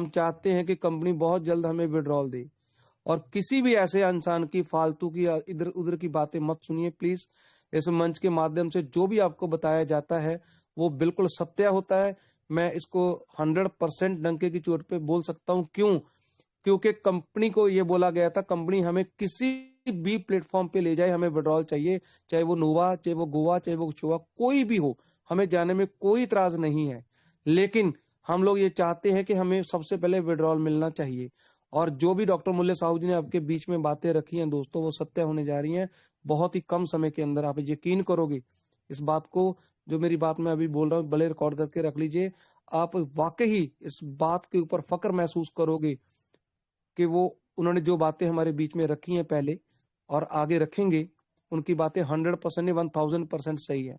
हम चाहते हैं कि कंपनी बहुत जल्द हमें विड्रॉल दे। और किसी भी ऐसे इंसान की फालतू की या इधर उधर की बातें मत सुनिए प्लीज। इस मंच के माध्यम से जो भी आपको बताया जाता है वो बिल्कुल सत्य होता है। मैं इसको 100% डंके की चोट पे बोल सकता हूँ। क्यों? क्योंकि कंपनी को ये बोला गया था, कंपनी हमें किसी भी प्लेटफॉर्म पे ले जाए, हमें विड्रॉल चाहिए, चाहे वो नोवा, चाहे वो गोवा, चाहे वो चोवा, कोई भी हो, हमें जाने में कोई इतराज नहीं है। लेकिन हम लोग ये चाहते हैं कि हमें सबसे पहले विड्रॉल मिलना चाहिए। और जो भी डॉक्टर मुल्ले साहू जी ने आपके बीच में बातें रखी हैं दोस्तों, वो सत्य होने जा रही हैं। बहुत ही कम समय के अंदर आप यकीन करोगे इस बात को, जो मेरी बात मैं अभी बोल रहा हूँ, भले रिकॉर्ड करके रख लीजिए। आप वाकई इस बात के ऊपर फक्र महसूस करोगे कि वो उन्होंने जो बातें हमारे बीच में रखी हैं पहले और आगे रखेंगे, उनकी बातें 100% नहीं 1000% सही है।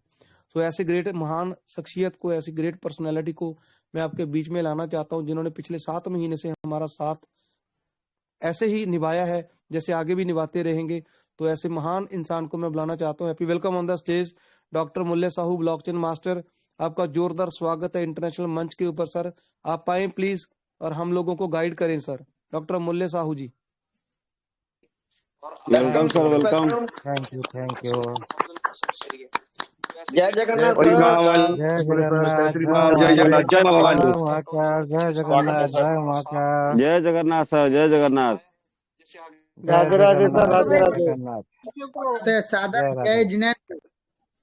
तो ऐसे ग्रेट महान शख्सियत को, ऐसी ग्रेट पर्सनैलिटी को मैं आपके बीच में लाना चाहता हूँ, जिन्होंने पिछले 7 महीने से हमारा साथ ऐसे ही निभाया है, जैसे आगे भी निभाते रहेंगे। तो ऐसे महान इंसान को मैं बुलाना चाहता हूँ। Happy welcome on the stage doctor Mulle Sahu, blockchain master. आपका जोरदार स्वागत है इंटरनेशनल मंच के ऊपर सर। आप आए प्लीज और हम लोगों को गाइड करें sir. Doctor Mulle Sahu ji. Welcome thank sir, you welcome. Thank you. जय जय जगन्नाथ श्री सर। महाकाल, जय बोले सर, जय जगन्नाथ, श्री जय महाकाल, जय महाकाल, जगन्नाथ, जय बाबा वाणी। जय महाकाल, जय स्वागत है जगन्नाथ, सर। जय महाकाल, जय जगन्नाथ सर, जय जगन्नाथ। जय राधे राधे सर, जगन्नाथ, राधे जय राधे। जगन्नाथ, सादर जय जय राधे, जिनेन्द्र।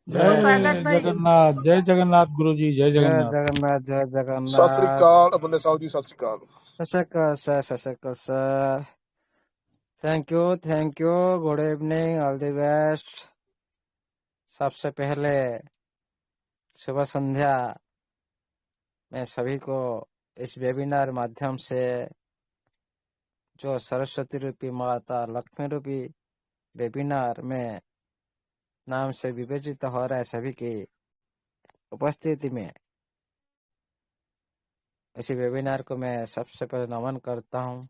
जय जगन्नाथ, जय जगन्नाथ गुरु जी, जय जय जगन्नाथ। जगन्नाथ, जय सत श्री जगन्नाथ। अकाल अपने साहु जी, सत श्री अकाल। सशक sir. Thank you, good evening, all the best. सबसे पहले शुभ संध्या मैं सभी को इस वेबिनार माध्यम से जो सरस्वती रूपी माता लक्ष्मी रूपी वेबिनार में नाम से विवेचित हो रहा है, सभी की उपस्थिति में इसी वेबिनार को मैं सबसे पहले नमन करता हूँ।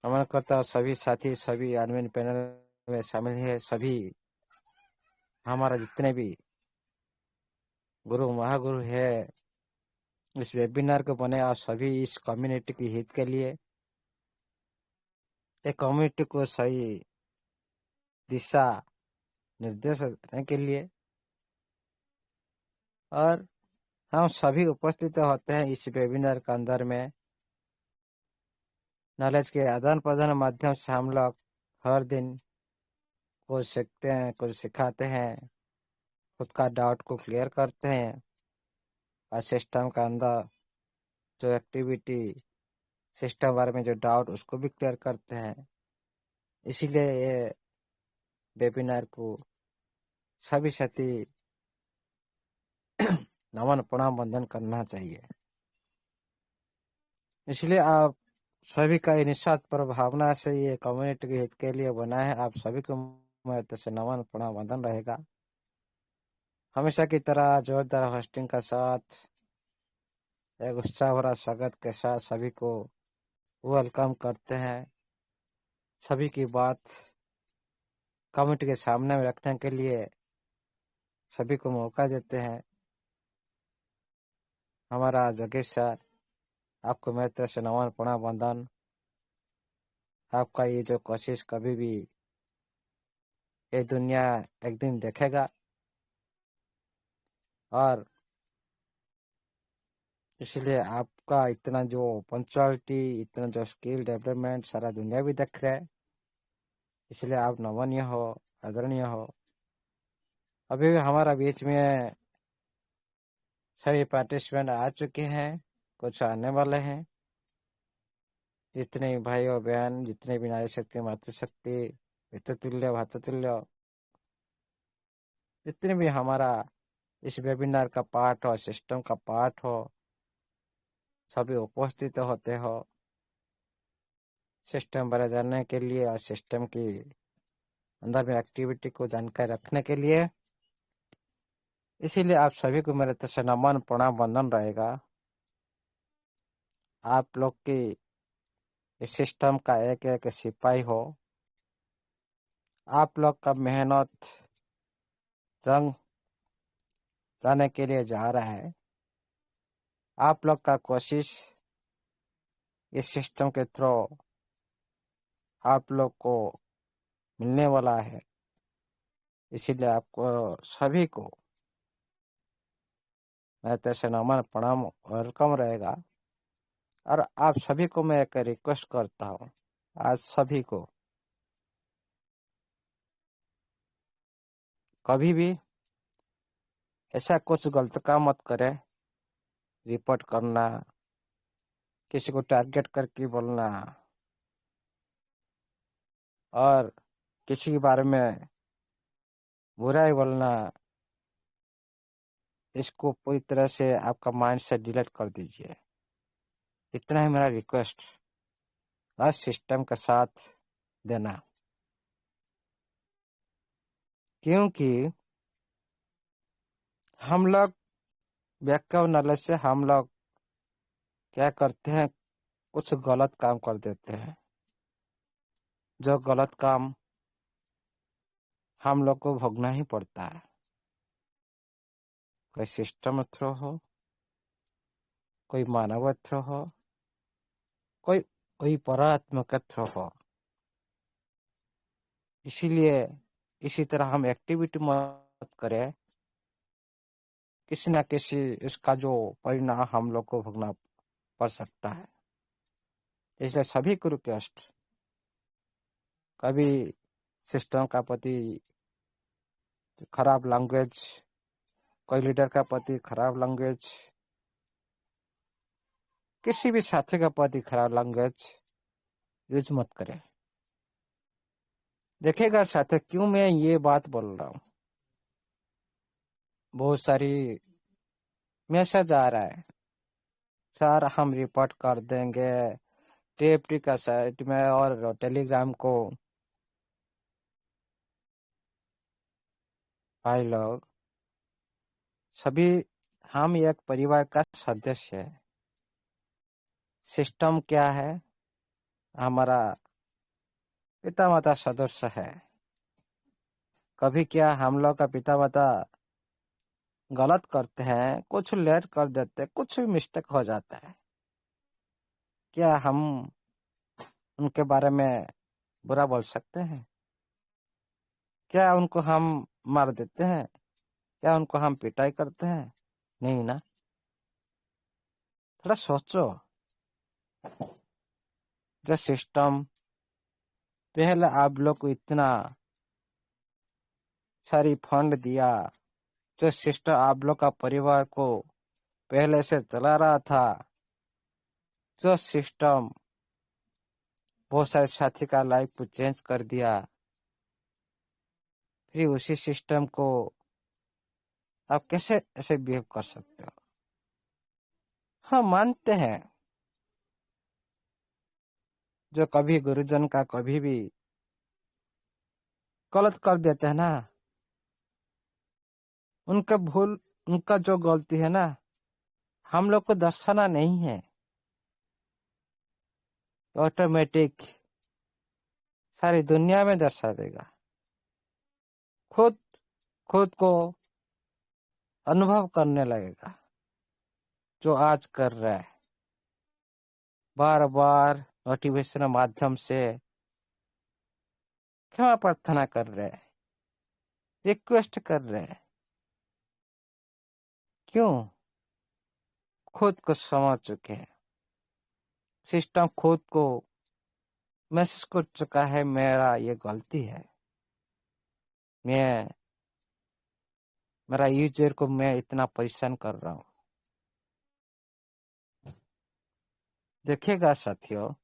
नमन करता हूँ सभी साथी, सभी एडमिन पैनल में शामिल है, सभी हमारा जितने भी गुरु महागुरु है इस वेबिनार को बने, आप सभी इस कम्युनिटी की हित के लिए, एक कम्युनिटी को सही दिशा निर्देश देने के लिए, और हम सभी उपस्थित होते हैं इस वेबिनार के अंदर में। नॉलेज के आदान प्रदान माध्यम से हम लोग हर दिन कुछ सीखते हैं, कुछ सिखाते हैं, खुद का डाउट को क्लियर करते हैं, और सिस्टम का अंदर जो एक्टिविटी सिस्टम बारे में जो डाउट उसको भी क्लियर करते हैं। इसीलिए ये वेबिनार को सभी साथी नमन प्रणाम वंदन करना चाहिए। इसलिए आप सभी का निस्वार्थ पर भावना से ये कम्युनिटी के हित के लिए बना है। आप सभी को मेरे तरफ से नमन प्रणाम वंदन रहेगा। हमेशा की तरह जोरदार होस्टिंग का साथ, एक उत्साह भरा स्वागत के साथ सभी को वेलकम करते हैं। सभी की बात कम्युनिटी के सामने में रखने के लिए सभी को मौका देते हैं। हमारा जगेश सर, आपको मेरे तरफ से नमन प्रणाम वंदन। आपका ये जो कोशिश कभी भी ये दुनिया एक दिन देखेगा, और इसलिए आपका इतना जो पंक्चुअलिटी, इतना जो स्किल डेवलपमेंट सारा दुनिया भी देख रहा है, इसलिए आप नमनीय हो, आदरणीय हो। अभी भी हमारा बीच में सभी पार्टिसिपेंट आ चुके हैं, कुछ आने वाले हैं। जितने भी भाई और बहन, जितने भी नारी शक्ति, मातृशक्ति, पितृतुल्य, भातृतुल्य, जितने भी हमारा इस वेबिनार का पार्ट हो, सिस्टम का पार्ट हो, सभी उपस्थित होते हो सिस्टम बारे जानने के लिए और सिस्टम की अंदर में एक्टिविटी को जानकारी रखने के लिए। इसीलिए आप सभी को मेरे तरफ से नमन प्रणाम वंदन रहेगा। आप लोग की इस सिस्टम का एक एक सिपाही हो। आप लोग का मेहनत रंग लाने के लिए जा रहा है। आप लोग का कोशिश इस सिस्टम के थ्रू आप लोग को मिलने वाला है। इसीलिए आपको सभी को मैं तैसे नमन प्रणाम वेलकम रहेगा। और आप सभी को मैं एक रिक्वेस्ट करता हूँ, आज सभी को कभी भी ऐसा कुछ गलत काम मत करें। रिपोर्ट करना, किसी को टारगेट करके बोलना और किसी के बारे में बुराई बोलना, इसको पूरी तरह से आपका माइंड से डिलीट कर दीजिए। इतना ही मेरा रिक्वेस्ट आज सिस्टम का साथ देना। क्योंकि हम लोग बैकअप नॉलेज से हम लोग क्या करते हैं, कुछ गलत काम कर देते हैं। जो गलत काम हम लोग को भोगना ही पड़ता है, कोई सिस्टम थ्रू हो, कोई मानव थ्रू हो, कोई परात्मा के थ्रू हो। इसीलिए इसी तरह हम एक्टिविटी मत करें, किसी न किसी इसका जो परिणाम हम लोग को भोगना पड़ सकता है। इसलिए सभी को रिक्वेस्ट, कभी सिस्टम का प्रति खराब लैंग्वेज, कोई लीडर का प्रति खराब लैंग्वेज, किसी भी साथी का प्रति खराब लैंग्वेज यूज मत करें। देखिएगा साथी, क्यों मैं ये बात बोल रहा हूँ, बहुत सारी मैसेज आ रहा है, सर हम रिपोर्ट कर देंगे टीएफटी का साइट में और टेलीग्राम को। भाई लोग, सभी हम एक परिवार का सदस्य है। सिस्टम क्या है, हमारा पिता माता सदस्य है। कभी क्या हम लोग का पिता माता गलत करते हैं, कुछ लेट कर देते, कुछ भी मिस्टेक हो जाता है, क्या हम उनके बारे में बुरा बोल सकते हैं? क्या उनको हम मार देते हैं? क्या उनको हम पिटाई करते हैं? नहीं ना। थोड़ा सोचो। जो सिस्टम पहले आप लोग को इतना सारी फंड दिया, जो सिस्टम आप लोग का परिवार को पहले से चला रहा था, जो सिस्टम बहुत सारे साथी का लाइफ को चेंज कर दिया, फिर उसी सिस्टम को आप कैसे ऐसे बिहेव कर सकते हो? हाँ, मानते हैं जो कभी गुरुजन का कभी भी गलत कर देते हैं ना, उनका भूल, उनका जो गलती है ना, हम लोग को दर्शाना नहीं है। ऑटोमेटिक सारी दुनिया में दर्शा देगा। खुद खुद को अनुभव करने लगेगा जो आज कर रहा है। बार बार नोटिफिकेशन माध्यम से क्षमा प्रार्थना कर रहे हैं, रिक्वेस्ट कर रहे हैं। क्यों? खुद को समझ चुके हैं। सिस्टम खुद को मैसेज कर चुका है, मेरा ये गलती है, मेरा यूजर को मैं इतना परेशान कर रहा हूँ। देखिएगा साथियों,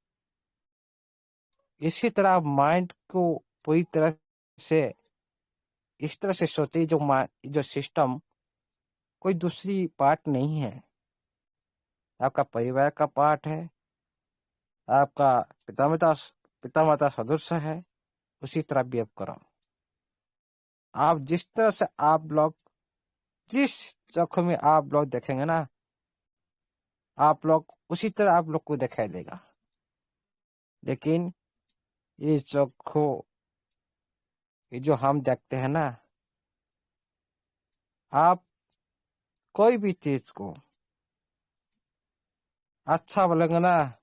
इसी तरह माइंड को पूरी तरह से इस तरह से सोचिए, जो सिस्टम कोई दूसरी पार्ट नहीं है, आपका परिवार का पार्ट है, आपका पिता माता सदस्य है। उसी तरह बिहेव करो। आप जिस तरह से आप लोग जिस चौखों में आप लोग देखेंगे ना, आप लोग उसी तरह आप लोग को दिखाई देगा। लेकिन ये चौखो, ये जो हम देखते हैं ना, आप कोई भी चीज को अच्छा बोलेंगे ना,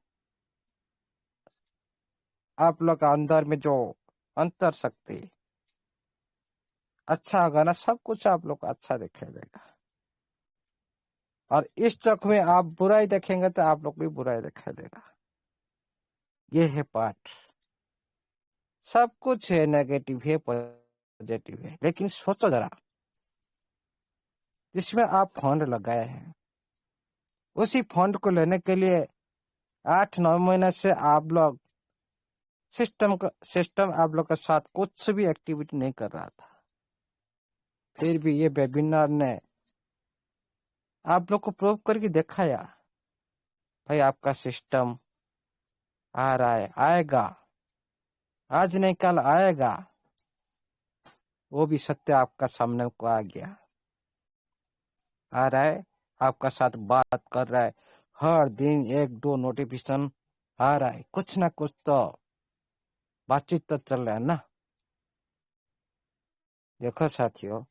आप लोग का अंदर में जो अंतर शक्ति अच्छा होगा ना, सब कुछ आप लोग को अच्छा दिखाई देगा। और इस चक में आप बुराई देखेंगे तो आप लोग भी बुराई दिखाई देगा। ये है पाठ। सब कुछ है, नेगेटिव है पॉजिटिव है, लेकिन सोचो जरा, जिसमें आप फंड लगाए हैं, उसी फंड को लेने के लिए 8-9 महीने से आप लोग सिस्टम आप लोग के साथ कुछ भी एक्टिविटी नहीं कर रहा था। फिर भी ये वेबिनार ने आप लोग को प्रूव करके दिखाया, भाई आपका सिस्टम आ रहा है, आएगा, आज नहीं कल आएगा। वो भी सत्य आपका सामने को आ गया, आ रहा है, आपका साथ बात कर रहा है, हर दिन 1-2 नोटिफिकेशन आ रहा है, कुछ ना कुछ तो बातचीत तो चल रहा है ना। देखो साथियों,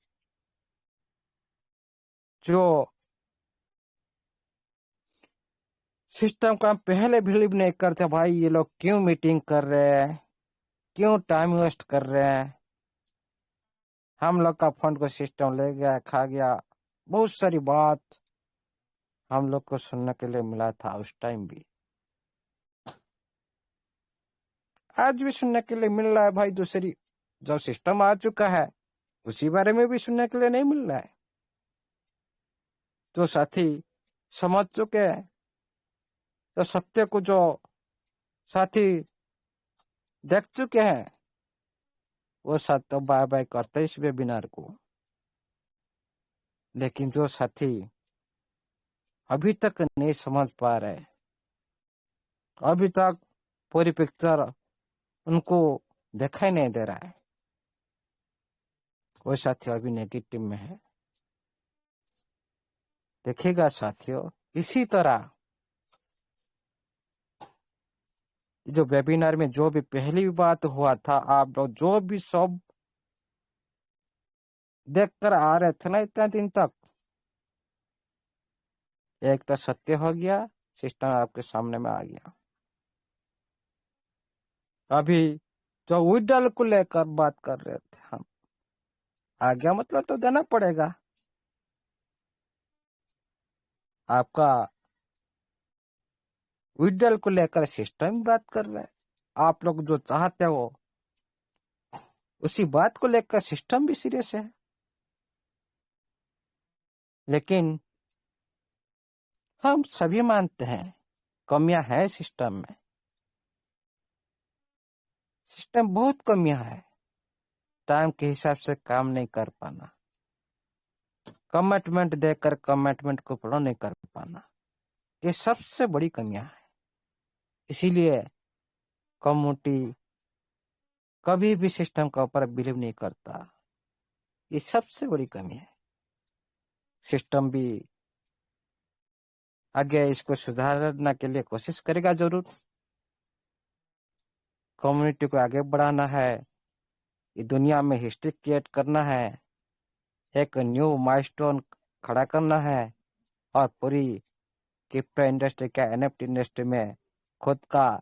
जो सिस्टम का हम पहले बिलीव नहीं करते, भाई ये लोग क्यों मीटिंग कर रहे हैं, क्यों टाइम वेस्ट कर रहे हैं, हम लोग का फंड को सिस्टम ले गया, खा गया। बहुत सारी बात हम लोग को सुनने के लिए मिला था उस टाइम भी, आज भी सुनने के लिए मिल रहा है। भाई दूसरी जो सिस्टम आ चुका है उसी बारे में भी सुनने के लिए नहीं मिल रहा है। जो साथी समझ चुके हैं, तो सत्य को जो साथी देख चुके हैं, वो साथ तो बाय बाय करते इस वेबिनार को। लेकिन जो साथी अभी तक नहीं समझ पा रहे, अभी तक पूरी पिक्चर उनको दिखाई नहीं दे रहा है, वो साथी अभी नेगेटिव में है। देखिएगा साथियों, इसी तरह जो वेबिनार में जो भी पहली बात हुआ था, आप लोग जो भी सब देख कर आ रहे थे ना इतना दिन तक, एक तो सत्य हो गया, सिस्टम आपके सामने में आ गया। अभी जो विड्रॉल को लेकर बात कर रहे थे हम, आ गया मतलब तो देना पड़ेगा। आपका विड्रॉल को लेकर सिस्टम बात कर रहे हैं, आप लोग जो चाहते हो उसी बात को लेकर सिस्टम भी सीरियस है। लेकिन हम सभी मानते हैं कमियां है सिस्टम में, सिस्टम बहुत कमियां है। टाइम के हिसाब से काम नहीं कर पाना, कमिटमेंट देकर कमिटमेंट को पूरा नहीं कर पाना, ये सबसे बड़ी कमियां है। इसीलिए कम्युनिटी कभी भी सिस्टम के ऊपर बिलीव नहीं करता, ये सबसे बड़ी कमी है। सिस्टम भी आगे इसको सुधारने के लिए कोशिश करेगा जरूर। कम्युनिटी को आगे बढ़ाना है, ये दुनिया में हिस्ट्री क्रिएट करना है, एक न्यू माइलस्टोन खड़ा करना है, और पूरी क्रिप्टो इंडस्ट्री का एनएफटी इंडस्ट्री में खुद का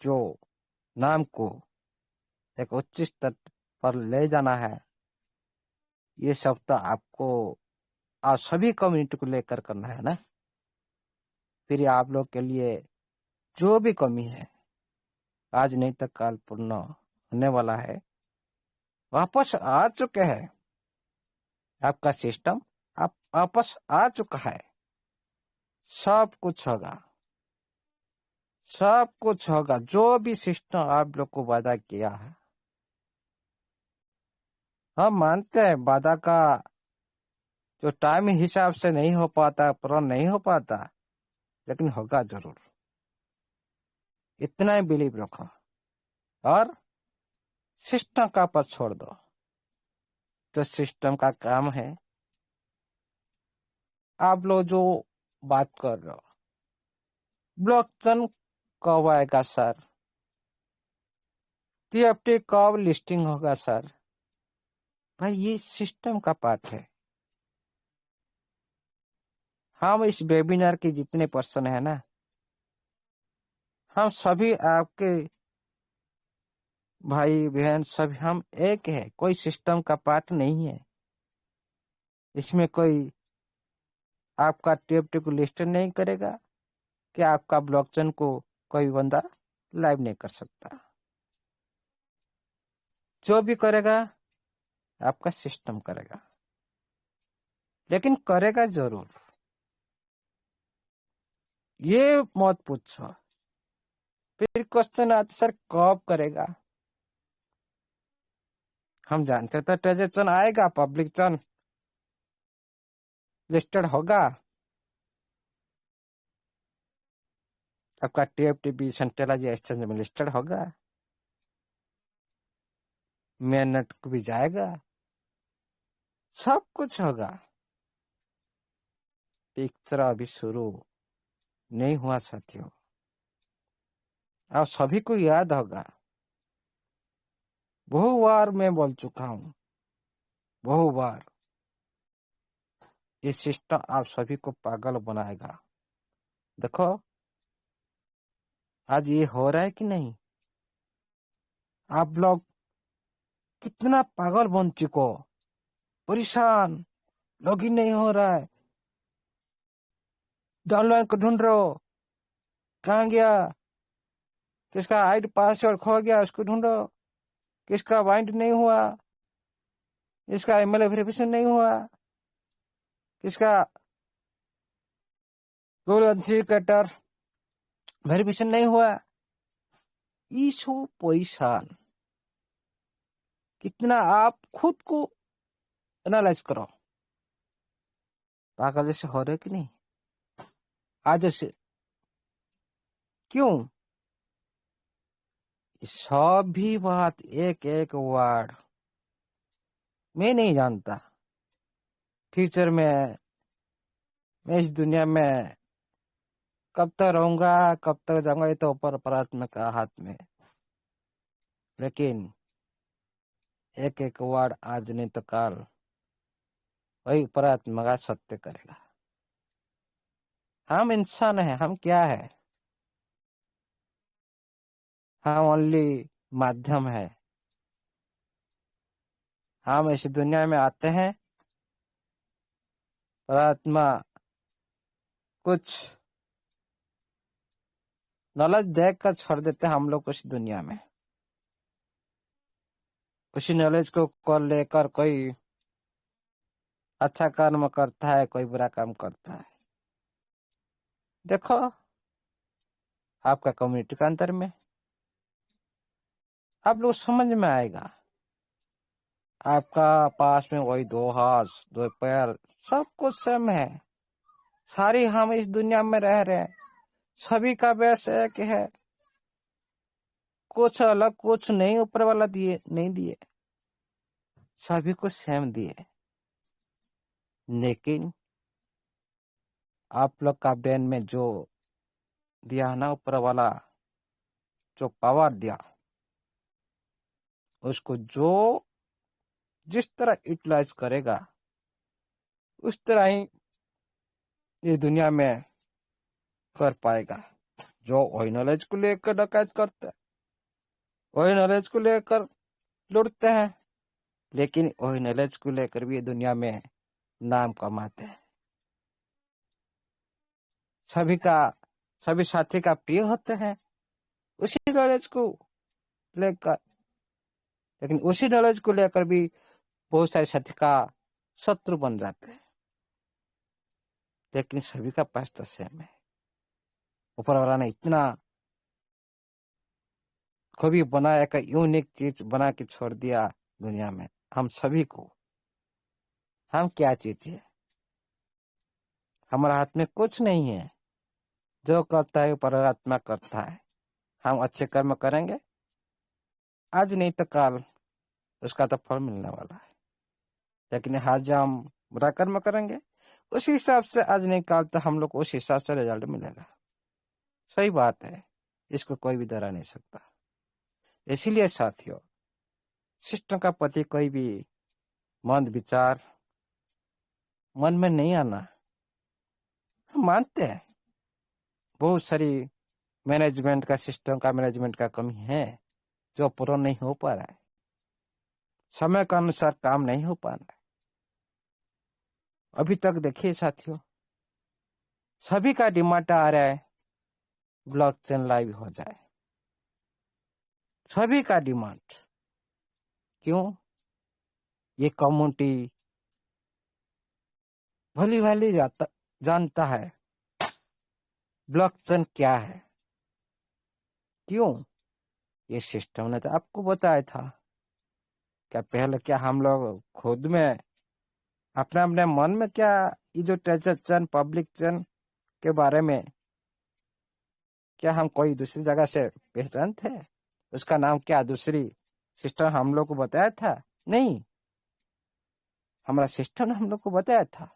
जो नाम को एक उच्च स्तर पर ले जाना है। ये सब तो आपको आप सभी कम्युनिटी को लेकर करना है ना। फिर आप लोग के लिए जो भी कमी है, आज नहीं तो कल पूर्ण होने वाला है, वापस आ चुके हैं। आपका सिस्टम आप वापस आ चुका है, सब कुछ होगा, सब कुछ होगा। जो भी सिस्टम आप लोग को वादा किया है, हम मानते हैं वादा का जो टाइम हिसाब से नहीं हो पाता, पूरा नहीं हो पाता, लेकिन होगा जरूर, इतना ही बिलीव रखो और सिस्टम का पर छोड़ दो। तो सिस्टम का काम है, आप लोग जो बात कर रहे हो ब्लॉकचेन कब आएगा सर, टीएफटी कब लिस्टिंग होगा सर, भाई ये सिस्टम का पार्ट है। हम इस वेबिनार के जितने पर्सन है ना, हम सभी आपके भाई बहन सब हम एक है, कोई सिस्टम का पार्ट नहीं है। इसमें कोई आपका टीएफटी को लिस्ट नहीं करेगा कि आपका ब्लॉकचेन को कोई बंदा लाइव नहीं कर सकता। जो भी करेगा आपका सिस्टम करेगा, लेकिन करेगा जरूर। ये मत पूछो। फिर क्वेश्चन आता सर कब करेगा। हम जानते थे ट्रांजेक्शन आएगा, पब्लिक चन लिस्टेड होगा, आपका टीएफटी भी सेंट्रलाइज एक्सचेंज में लिस्टेड होगा, मेन नेट को भी जाएगा, सब कुछ होगा। पिक्चर अभी शुरू नहीं हुआ साथियों। आप सभी को याद होगा, बहु बार मैं बोल चुका हूं, बहु बार ये सिस्टम आप सभी को पागल बनाएगा। देखो आज ये हो रहा है कि नहीं। आप लोग कितना पागल बन चुको, परेशान, लॉगिन नहीं हो रहा है, डाउनलोड को ढूंढ रहे हो, कहाँ गया, किसका आईडी पासवर्ड खो गया उसको ढूंढो, किसका बाइंड नहीं हुआ, किसका ईमेल वेरिफिकेशन नहीं हुआ, किसका गूगल ऑथेंटिकेटर वेरिफिकेशन नहीं हुआ। ईशो परेशान। कितना आप खुद को एनालाइज करो, पागल जैसे हो रहे कि नहीं आज से। क्यों सब भी बात एक एक वर्ड मैं नहीं जानता। फ्यूचर में मैं इस दुनिया में कब तक रहूंगा, कब तक जाऊंगा, ये तो ऊपर परमात्मा का हाथ में। लेकिन एक एक वर्ड आज नहीं तो कल वही परमात्मा का सत्य करेगा। हम इंसान हैं, हम क्या है, हम ओनली माध्यम है। हम इस दुनिया में आते हैं, परमात्मा कुछ नॉलेज देकर छोड़ देते हैं हम लोग इस दुनिया में। उसी नॉलेज को लेकर कोई अच्छा कर्म करता है, कोई बुरा काम करता है। देखो आपका कम्युनिटी के अंदर में आप लोग समझ में आएगा। आपका पास में वही दो हाथ दो पैर सब कुछ सेम है। सारी हम इस दुनिया में रह रहे हैं, सभी का बेस एक है। कुछ अलग कुछ नहीं ऊपर वाला दिए नहीं दिए, सभी को सेम दिए। लेकिन आप लोग का ब्रेन में जो दिया ना ऊपर वाला, जो पावर दिया, उसको जो जिस तरह यूटिलाइज करेगा उस तरह ही ये दुनिया में कर पाएगा। जो वही नॉलेज को लेकर डकैत करते हैं, वही नॉलेज को लेकर लुटते हैं, लेकिन वही नॉलेज को लेकर भी ये दुनिया में नाम कमाते हैं। सभी साथी का प्रिय होते हैं उसी नॉलेज को लेकर, लेकिन उसी नॉलेज को लेकर भी बहुत सारे साथी का शत्रु बन जाते हैं। लेकिन सभी का पास तो सेम है। ऊपर वाला ने इतना खूबी बनाया का यूनिक चीज बना के छोड़ दिया दुनिया में हम सभी को। हम क्या चीज है, हमारे हाथ में कुछ नहीं है। जो करता है परमात्मा करता है। हम अच्छे कर्म करेंगे, आज नहीं तो कल उसका तो फल मिलने वाला है। लेकिन आज हम बुरा कर्म करेंगे, उस हिसाब से आज नहीं कल तो हम लोग उस हिसाब से रिजल्ट मिलेगा। सही बात है, इसको कोई भी डरा नहीं सकता। इसीलिए साथियों, सिस्टम का प्रति कोई भी मंद विचार मन में नहीं आना। हम मानते हैं बहुत सारी मैनेजमेंट का सिस्टम का मैनेजमेंट का कमी है, जो पूरा नहीं हो पा रहा है, समय के अनुसार काम नहीं हो पा रहा है। अभी तक देखिए साथियों, सभी का डिमांड आ रहा है ब्लॉकचेन लाइव हो जाए, सभी का डिमांड। क्यों? ये कम्युनिटी भली भाली जानता है ब्लॉकचेन क्या है। क्यों? ये सिस्टम ने तो आपको बताया था। क्या पहले क्या हम लोग खुद में अपने अपने मन में क्या ये जो ट्रेजर चैन, पब्लिक चैन के बारे में क्या हम कोई दूसरी जगह से पहचान थे? उसका नाम क्या दूसरी सिस्टम हम लोग को बताया था? नहीं, हमारा सिस्टम ने हम लोग को बताया था।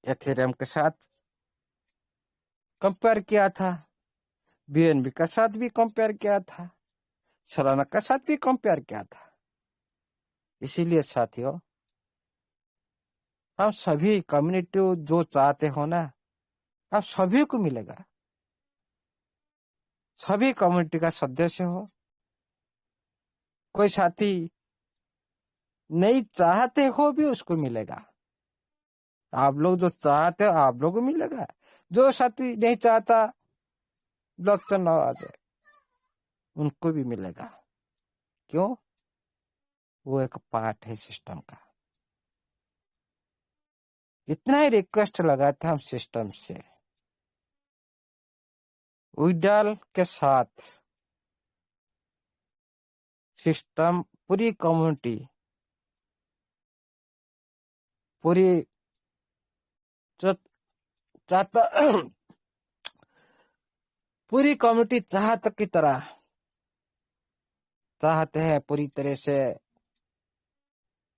एथेरियम के साथ कंपेयर किया था, बीएनबी के साथ भी कंपेयर किया था, सोलाना के साथ भी कंपेयर किया था। इसीलिए साथियों, हम सभी कम्युनिटी जो चाहते हो ना, आप सभी को मिलेगा। सभी कम्युनिटी का सदस्य हो, कोई साथी नहीं चाहते हो भी उसको मिलेगा। आप लोग जो चाहते हो आप लोग को मिलेगा, जो साथी नहीं चाहता ब्लॉकचेन ना आ जाए उनको भी मिलेगा। क्यों? वो एक पार्ट है सिस्टम का। इतना ही रिक्वेस्ट लगाते हम सिस्टम से, विड्रॉल के साथ सिस्टम पूरी कम्युनिटी, पूरी चाहता पूरी कम्युनिटी चाहत की तरह चाहते हैं, पूरी तरह से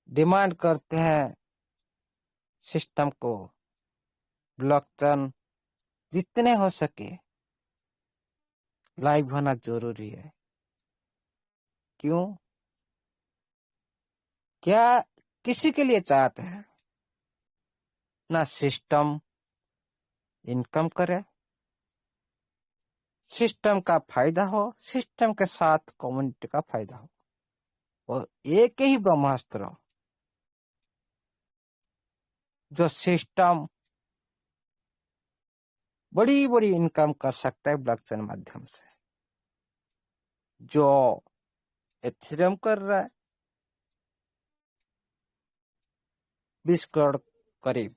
डिमांड करते हैं सिस्टम को ब्लॉकचेन जितने हो सके लाइव होना जरूरी है। क्यों? क्या किसी के लिए चाहते हैं ना सिस्टम इनकम करे, सिस्टम का फायदा हो, सिस्टम के साथ कम्युनिटी का फायदा हो, और एक ही ब्रह्मास्त्र जो सिस्टम बड़ी बड़ी इनकम कर सकता है ब्लॉकचेन माध्यम से, जो एथेरियम कर रहा है 20 करोड़ करीब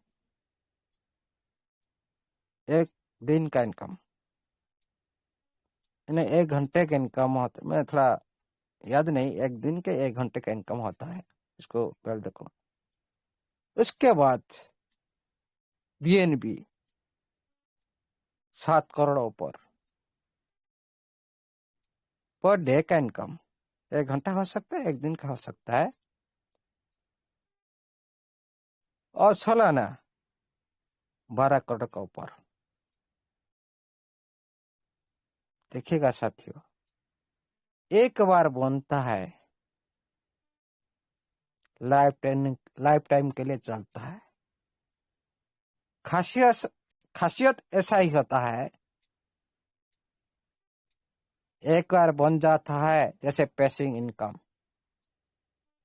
एक दिन का इनकम, एक घंटे का इनकम होता है। मैं थोड़ा याद नहीं, एक दिन के 1 घंटे का इनकम होता है, इसको पहले देखो। उसके बाद बीएनबी 7 करोड़ ऊपर पर डे का इनकम, 1 घंटा हो सकता है, 1 दिन का हो सकता है, और सालाना 12 करोड़ का ऊपर। देखिएगा साथियों, एक बार बनता है लाइफ टाइम के लिए चलता है। खासियत ऐसा ही होता है, एक बार बन जाता है जैसे पैसिव इनकम।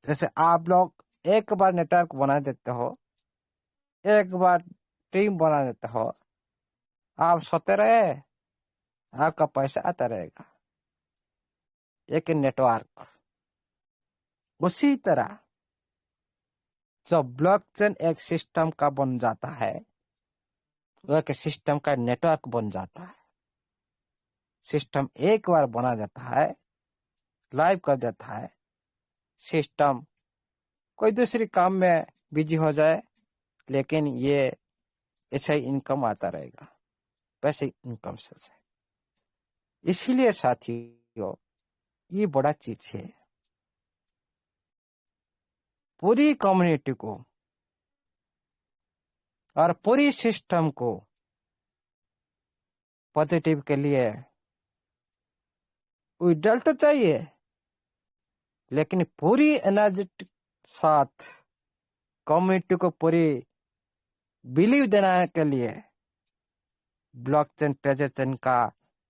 जैसे आप लोग एक बार नेटवर्क बना देते हो, एक बार टीम बना देते हो, आप सोते रहे, आपका पैसा आता रहेगा। एक नेटवर्क उसी तरह जब ब्लॉकचेन एक सिस्टम का बन जाता है, वो एक सिस्टम का नेटवर्क बन जाता है। सिस्टम एक बार बना देता है, लाइव कर देता है, सिस्टम कोई दूसरी काम में बिजी हो जाए, लेकिन ये ऐसा ही इनकम आता रहेगा, पैसे इनकम से। इसीलिए साथियों, ये बड़ा चीज है। पूरी कम्युनिटी को और पूरी सिस्टम को पॉजिटिव के लिए विड्रॉल तो चाहिए, लेकिन पूरी एनर्जेटिक साथ कम्युनिटी को पूरी बिलीव देने के लिए ब्लॉकचेन ट्रेजर चेन का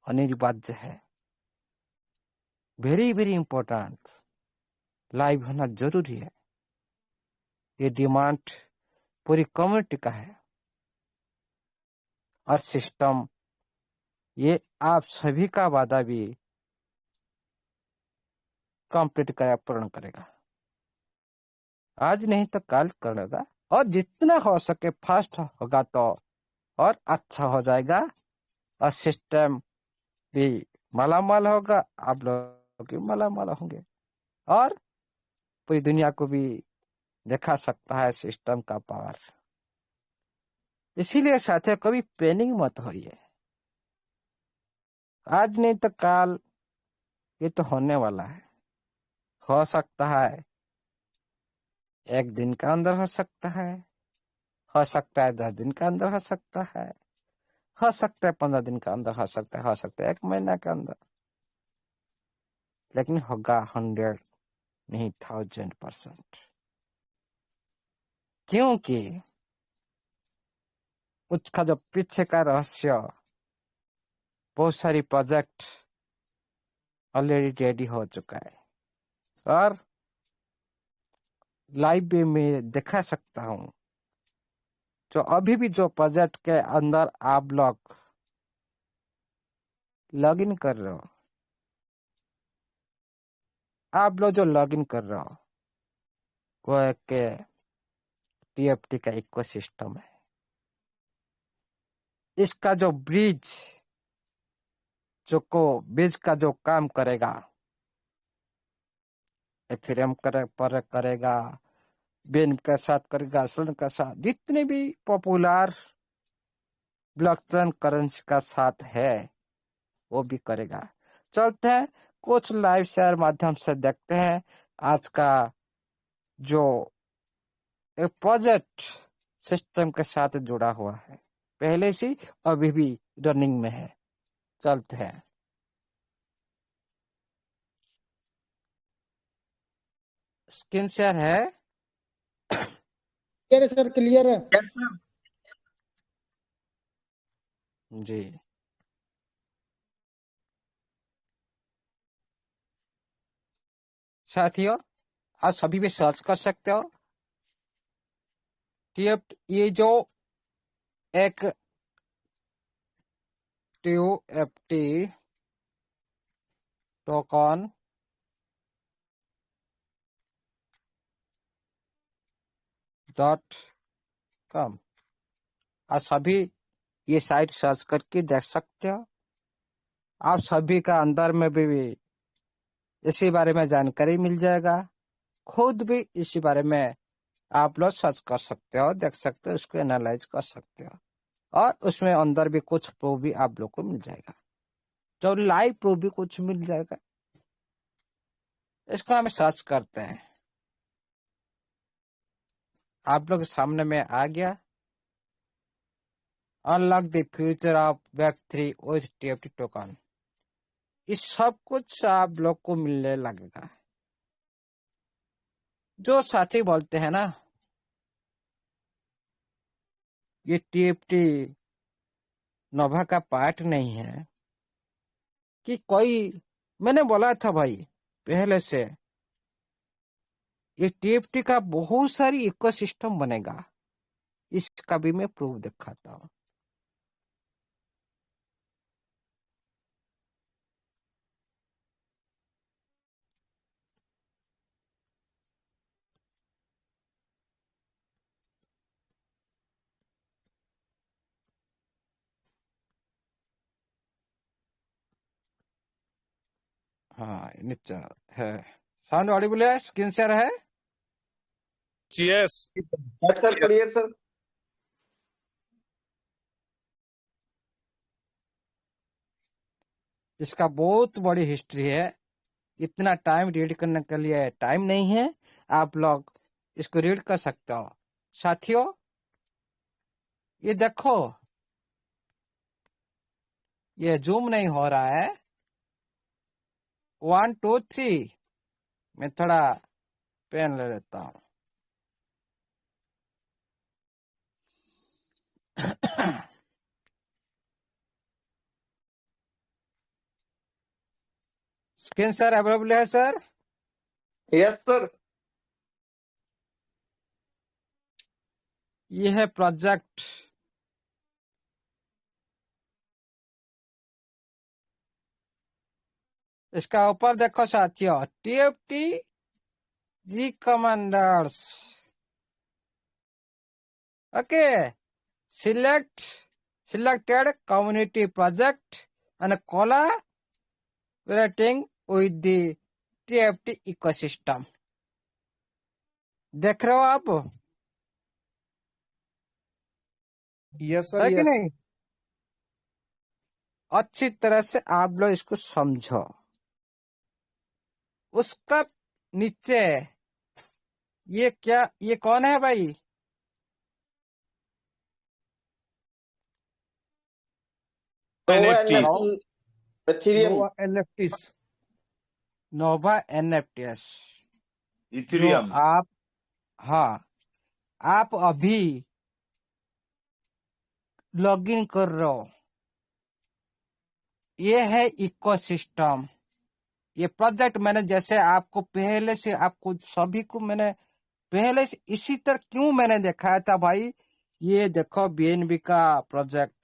अनिवार्य है। वेरी वेरी इंपॉर्टेंट, लाइव होना जरूरी है। ये डिमांड पूरी कम्युनिटी का है और सिस्टम ये आप सभी का वादा भी कंप्लीट करेगा, पूर्ण करेगा। आज नहीं तो कल करेगा और जितना हो सके फास्ट होगा तो और अच्छा हो जाएगा और सिस्टम भी मालामाल होगा, आप लोग भी मालामाल होंगे और पूरी दुनिया को भी दिखा सकता है सिस्टम का पावर। इसीलिए साथियों कभी पैनिक मत होइए, आज नहीं तो कल ये तो होने वाला है। हो सकता है एक दिन का अंदर हो सकता है 10 दिन का अंदर हो सकता है 15 दिन का अंदर हो सकता है 1 महीना के अंदर, लेकिन होगा 100 नहीं 1000%। क्योंकि उसका जो पीछे का रहस्य, बहुत सारी प्रोजेक्ट ऑलरेडी रेडी हो चुका है और लाइव भी मैं दिखा सकता हूँ। जो अभी भी जो प्रोजेक्ट के अंदर आप लोग लॉग इन कर रहे हो, आप लोग जो लॉग इन कर रहे हो वो एक टीएफटी का इकोसिस्टम है। इसका जो ब्रिज का जो काम करेगा, एथेरियम पर करेगा, बेन के साथ करेगा, सोलन के साथ, जितने भी पॉपुलर ब्लॉकचेन करेंसी का साथ है वो भी करेगा। चलते हैं कुछ लाइव शेयर माध्यम से देखते हैं आज का जो एक प्रोजेक्ट सिस्टम के साथ जुड़ा हुआ है, पहले से अभी भी रनिंग में है। चलते हैं। स्क्रीन शेयर है क्लियर है सर, क्लियर है। जी। साथियों आप सभी भी सर्च कर सकते हो ये जो एक TUFT टोकन .com, आप सभी ये साइट सर्च करके देख सकते हो। आप सभी का अंदर में भी इसी बारे में जानकारी मिल जाएगा, खुद भी इसी बारे में आप लोग सर्च कर सकते हो, देख सकते हो, उसको एनालाइज कर सकते हो और उसमें अंदर भी कुछ प्रूफ भी आप लोग को मिल जाएगा, जो लाइव प्रूफ भी कुछ मिल जाएगा। इसको हम सर्च करते हैं, आप लोग के सामने में आ गया unlock the future of Web3 with TFT token. इस सब कुछ आप लोग को मिलने लगेगा। जो साथी बोलते हैं ना ये TFT नोवा का पार्ट नहीं है, कि कोई, मैंने बोला था भाई पहले से ये TFT का बहुत सारी इकोसिस्टम बनेगा, इसका भी मैं प्रूफ दिखाता हूँ। हाँ नीचे है, साउंड ऑडिबल है, स्क्रीन शेयर है। Yes sir clear sir. इसका बहुत बड़ी हिस्ट्री है, इतना टाइम रीड करने के लिए टाइम नहीं है, आप लोग इसको रीड कर सकते हो। साथियों ये देखो, ये जूम नहीं हो रहा है, 1 2 3, मैं थोड़ा पेन ले लेता हूँ। स्क्रीन सर अवेलेबल है सर? Yes sir. ये है प्रोजेक्ट। इसका ऊपर देखो साथियों, TFT रिकमेंडर्स। Okay, selected community project and collaborating with the TFT ecosystem। देख रहे हो आप? यस सर, है कि यस। नहीं? अच्छी तरह से आप लोग इसको समझो। उसका नीचे ये क्या, ये कौन है भाई? NFT, Ethereum. Nova NFTs। Nova NFTs। जो इथेरियम। आप, हाँ, आप अभी लॉगिन कर रहे हो, ये है इकोसिस्टम। ये प्रोजेक्ट मैंने जैसे आपको पहले से, आपको सभी को मैंने पहले से इसी तरह क्यों मैंने दिखाया था भाई। ये देखो BNB का प्रोजेक्ट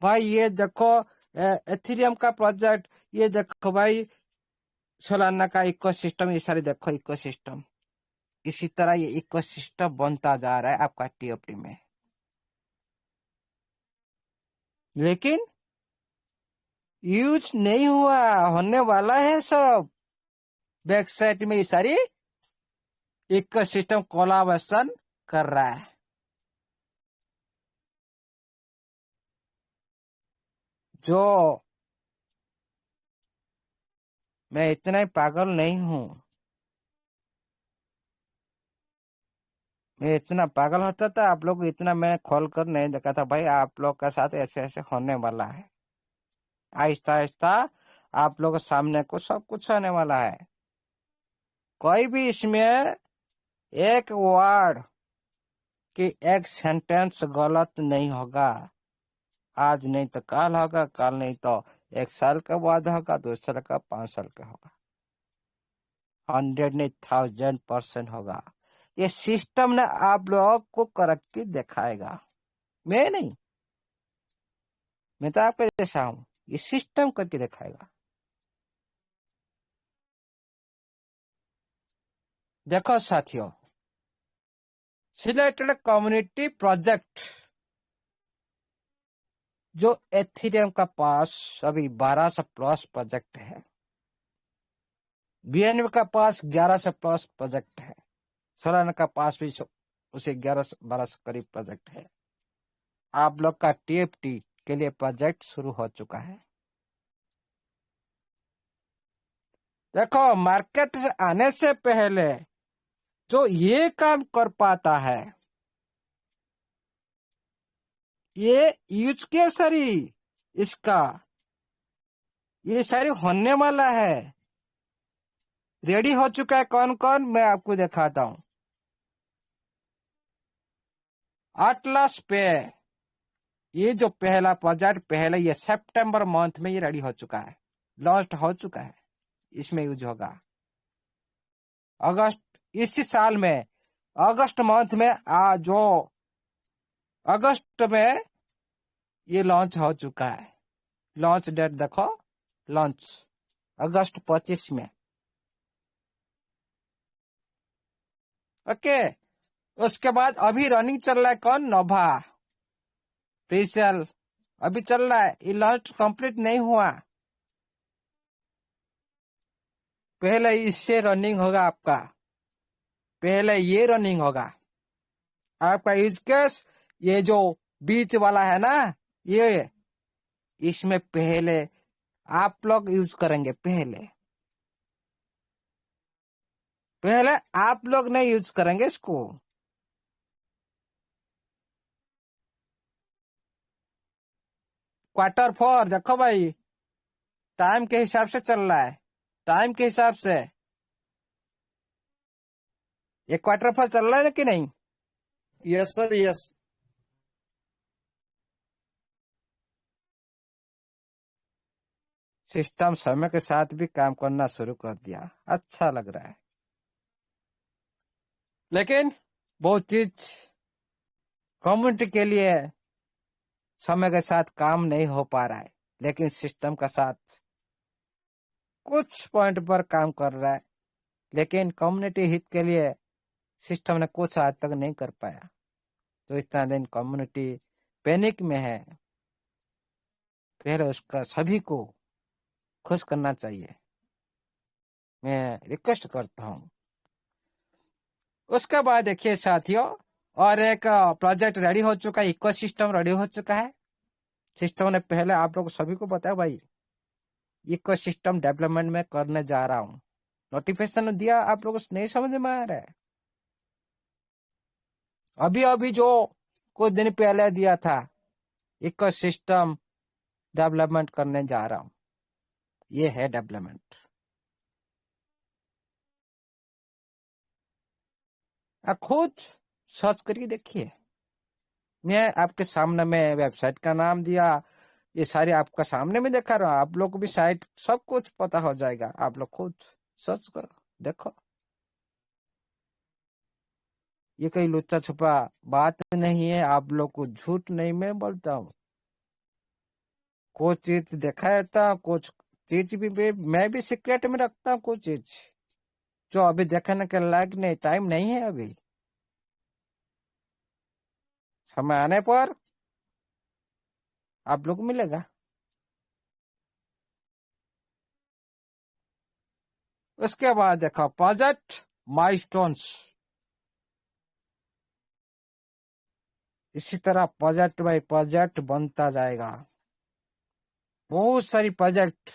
भाई, ये देखो एथेरियम का प्रोजेक्ट, ये देखो भाई सोलाना का इकोसिस्टम, ये सारे देखो इकोसिस्टम। इसी तरह ये इकोसिस्टम बनता जा रहा है आपका TFT में। लेकिन यूज नहीं हुआ, होने वाला है सब। वेबसाइट में ये सारी इकोसिस्टम कोलाबोरेशन कर रहा है। जो मैं इतना ही पागल नहीं हूं। मैं इतना पागल होता था, आप लोग इतना मैं खोल कर नहीं देखा था भाई। आप लोग के साथ ऐसे ऐसे होने वाला है। आहिस्ता आहिस्ता आप लोग के सामने को सब कुछ होने वाला है। कोई भी इसमें एक वर्ड कि एक सेंटेंस गलत नहीं होगा। आज नहीं तो कल होगा, कल नहीं तो 1 साल के बाद होगा, 2 साल का, 5 साल का होगा, 100 नहीं 1000% होगा। ये सिस्टम ने आप लोगों को करके दिखाएगा। मैं नहीं, मैं तो आपके जैसा हूं। ये सिस्टम करके दिखाएगा। देखो साथियों, सिलेक्टेड कम्युनिटी प्रोजेक्ट, जो एथेरियम का पास अभी 1200+ प्रोजेक्ट है, BNB का पास 1100+ प्रोजेक्ट है, सोलाना का पास भी उसे 1100-1200 करीब प्रोजेक्ट है। आप लोग का TFT के लिए प्रोजेक्ट शुरू हो चुका है। देखो, मार्केट से आने से पहले जो ये काम कर पाता है, ये यूज के सारी इसका ये सारी होने वाला है। रेडी हो चुका है कौन कौन, मैं आपको दिखाता हूं। एटलस पे ये जो पहला प्रोजेक्ट, पहले ये सितंबर मंथ में ये रेडी हो चुका है, लॉन्च हो चुका है। इसमें यूज होगा अगस्त, इसी साल में अगस्त मंथ में जो अगस्त में ये लॉन्च हो चुका है। लॉन्च डेट देखो, लॉन्च अगस्त 25 में। ओके, उसके बाद अभी रनिंग चल रहा है कौन, नोवा प्रीसेल अभी चल रहा है। ये लॉन्च कंप्लीट नहीं हुआ, पहले इससे रनिंग होगा आपका, पहले ये रनिंग होगा आपका यूज केस। ये जो बीच वाला है ना, ये इसमें पहले आप लोग यूज करेंगे। पहले आप लोग नहीं यूज करेंगे इसको। Q4 देखो भाई, टाइम के हिसाब से चल रहा है, टाइम के हिसाब से। ये Q4 चल रहा है कि नहीं? Yes sir, yes. सिस्टम समय के साथ भी काम करना शुरू कर दिया, अच्छा लग रहा है। लेकिन बहुत चीज कम्युनिटी के लिए समय के साथ काम नहीं हो पा रहा है, लेकिन सिस्टम का साथ कुछ पॉइंट पर काम कर रहा है, लेकिन कम्युनिटी हित के लिए सिस्टम ने कुछ आज तक नहीं कर पाया। तो इतना दिन कम्युनिटी पैनिक में है, पहले उसका सभी को खुश करना चाहिए, मैं रिक्वेस्ट करता हूँ। उसके बाद देखिए साथियों, और एक प्रोजेक्ट रेडी हो चुका है, इकोसिस्टम रेडी हो चुका है। सिस्टम ने पहले आप लोग सभी को बताया भाई इकोसिस्टम डेवलपमेंट में करने जा रहा हूँ, नोटिफिकेशन दिया, आप लोग नहीं समझ में आ रहा है। अभी अभी जो कुछ दिन पहले दिया था, इकोसिस्टम डेवलपमेंट करने जा रहा हूँ, ये है डेवलपमेंट। खुद सर्च करके देखिए, मैं आपके सामने में वेबसाइट का नाम दिया, ये सारे आपका सामने में दिखा रहा हूँ, आप लोग को भी साइट सब कुछ पता हो जाएगा, आप लोग खुद सर्च करो देखो। ये कोई लुच्चा छुपा बात नहीं है, आप लोग को झूठ नहीं मैं बोलता हूँ। कुछ चीज दिखाया था, कुछ चीज भी मैं भी सीक्रेट में रखता हूँ, कुछ चीज जो अभी देखने के लायक नहीं, टाइम नहीं है अभी, समय आने पर आप लोग को मिलेगा। उसके बाद देखो प्रोजेक्ट माइलस्टोन्स, इसी तरह प्रोजेक्ट बाय प्रोजेक्ट बनता जाएगा, बहुत सारी प्रोजेक्ट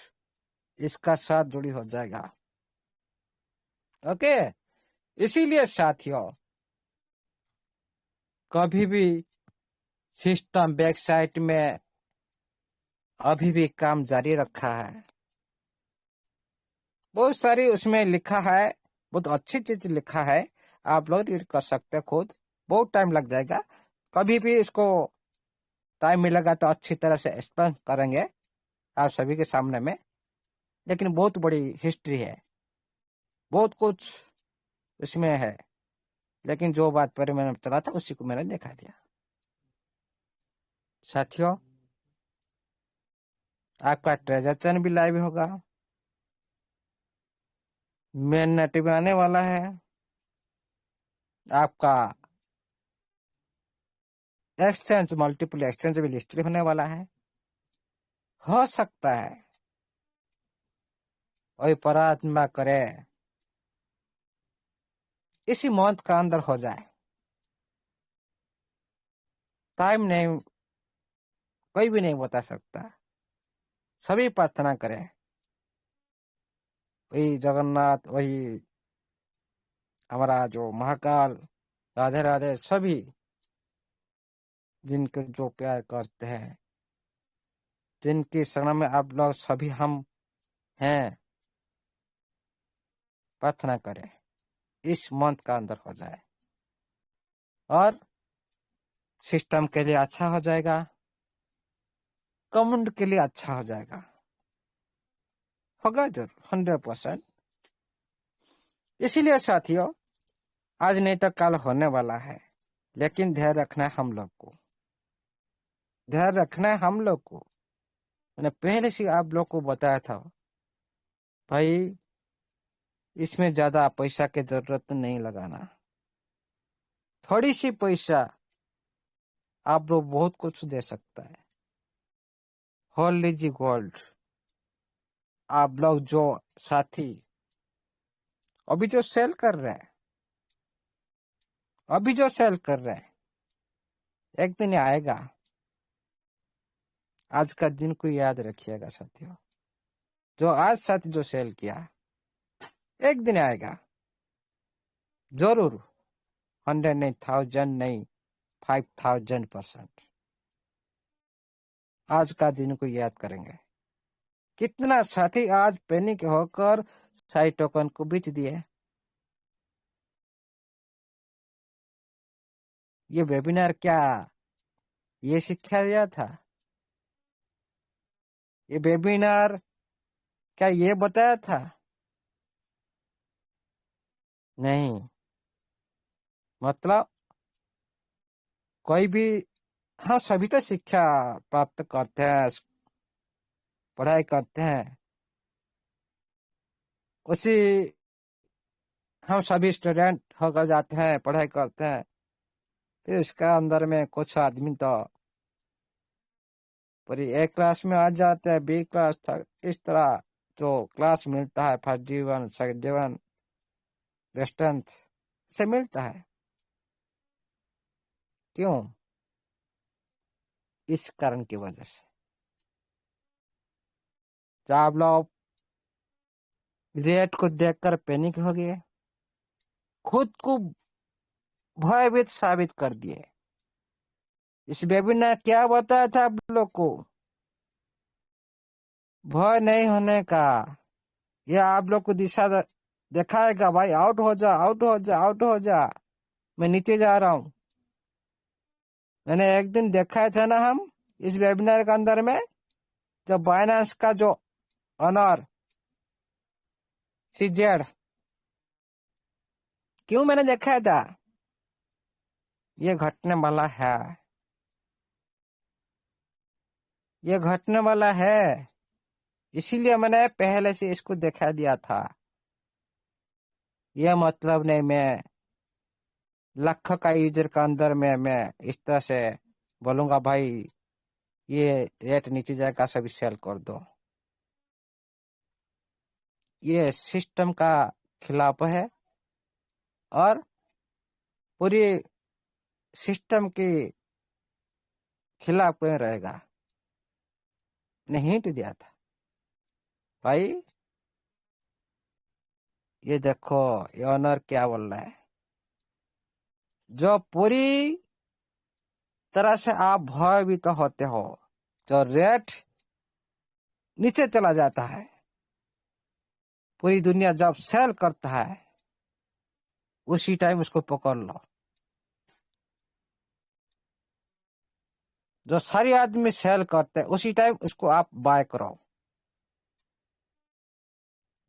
इसका साथ जुड़ी हो जाएगा। ओके, इसीलिए साथियों कभी भी सिस्टम वेबसाइट में अभी भी काम जारी रखा है, बहुत सारी उसमें लिखा है, बहुत अच्छी चीज लिखा है, आप लोग रीड कर सकते हैं खुद, बहुत टाइम लग जाएगा। कभी भी इसको टाइम मिलेगा तो अच्छी तरह से एक्सप्लेन करेंगे आप सभी के सामने में, लेकिन बहुत बड़ी हिस्ट्री है, बहुत कुछ इसमें है, लेकिन जो बात पर मैंने चला था उसी को मैंने दिखा दिया। साथियों आपका ट्रेजर चैन भी लाइव होगा, मेन नेट भी आने वाला है, आपका एक्सचेंज मल्टीपल एक्सचेंज भी लिस्ट होने वाला है, हो सकता है वही परात्मा करे इसी मंथ का अंदर हो जाए, टाइम नहीं कोई भी नहीं बता सकता, सभी प्रार्थना करें वही जगन्नाथ, वही हमारा जो महाकाल, राधे राधे सभी जिनके जो प्यार करते हैं, जिनकी शरण में आप लोग सभी हम हैं, प्रार्थना करें इस मंथ का अंदर हो जाए और सिस्टम के लिए अच्छा हो जाएगा, कम्युनिटी के लिए अच्छा हो जाएगा, होगा जरूर 100%। इसीलिए साथियों आज नहीं तो कल होने वाला है, लेकिन ध्यान रखना है हम लोग को, ध्यान रखना है हम लोग को। मैंने पहले से आप लोग को बताया था भाई इसमें ज्यादा पैसा की जरूरत नहीं लगाना, थोड़ी सी पैसा आप लोग बहुत कुछ दे सकता है। होल लीजिए गोल्ड, आप लोग जो साथी अभी जो सेल कर रहे हैं, अभी जो सेल कर रहे हैं, एक दिन आएगा, आज का दिन को याद रखिएगा साथियों, जो आज साथी जो सेल किया एक दिन आएगा जरूर, 100 नहीं, 1000 नहीं, 5000%। आज का दिन को याद करेंगे, कितना साथी आज पैनिक होकर साइड टोकन को बेच दिए। ये वेबिनार क्या ये शिक्षा दिया था? ये वेबिनार क्या ये बताया था? नहीं। मतलब कोई भी, हम सभी तो शिक्षा प्राप्त करते हैं, पढ़ाई करते हैं, उसी हम सभी स्टूडेंट होकर जाते हैं, पढ़ाई करते हैं। फिर उसका अंदर में कुछ आदमी तो पूरी ए क्लास में आ जाते हैं, बी क्लास तक, इस तरह जो क्लास मिलता है, फर्स्ट डिवीजन, सेकंड डिवीजन, रेस्टेंट से मिलता है। क्यों? इस कारण की वजह से जब आप लोग रेट को देखकर पैनिक हो गए, खुद को भयभीत साबित कर दिए। इस वेबिनार क्या बताया था आप लोग को? भय नहीं होने का। यह आप लोग को दिशा दिखाएगा, भाई आउट हो जा, आउट हो जा, आउट हो जा, मैं नीचे जा रहा हूं। मैंने एक दिन देखा था ना, हम इस वेबिनार के अंदर में, जब बाइनेंस का जो ऑनर सीजेड, क्यों मैंने देखा था? ये घटने वाला है, ये घटने वाला है, इसीलिए मैंने पहले से इसको दिखा दिया था। यह मतलब नहीं मैं लाखों का यूजर का अंदर में मैं इस तरह से बोलूंगा भाई ये रेट नीचे जाएगा, सभी सेल कर दो। ये सिस्टम का खिलाफ है और पूरी सिस्टम के खिलाफ में रहेगा। ने हिंट दिया था भाई, ये देखो ये ऑनर क्या बोल रहा है। जो पूरी तरह से आप भयभीत तो होते हो, जो रेट नीचे चला जाता है, पूरी दुनिया जब सेल करता है, उसी टाइम उसको पकड़ लो। जो सारे आदमी सेल करते हैं, उसी टाइम उसको आप बाय करो।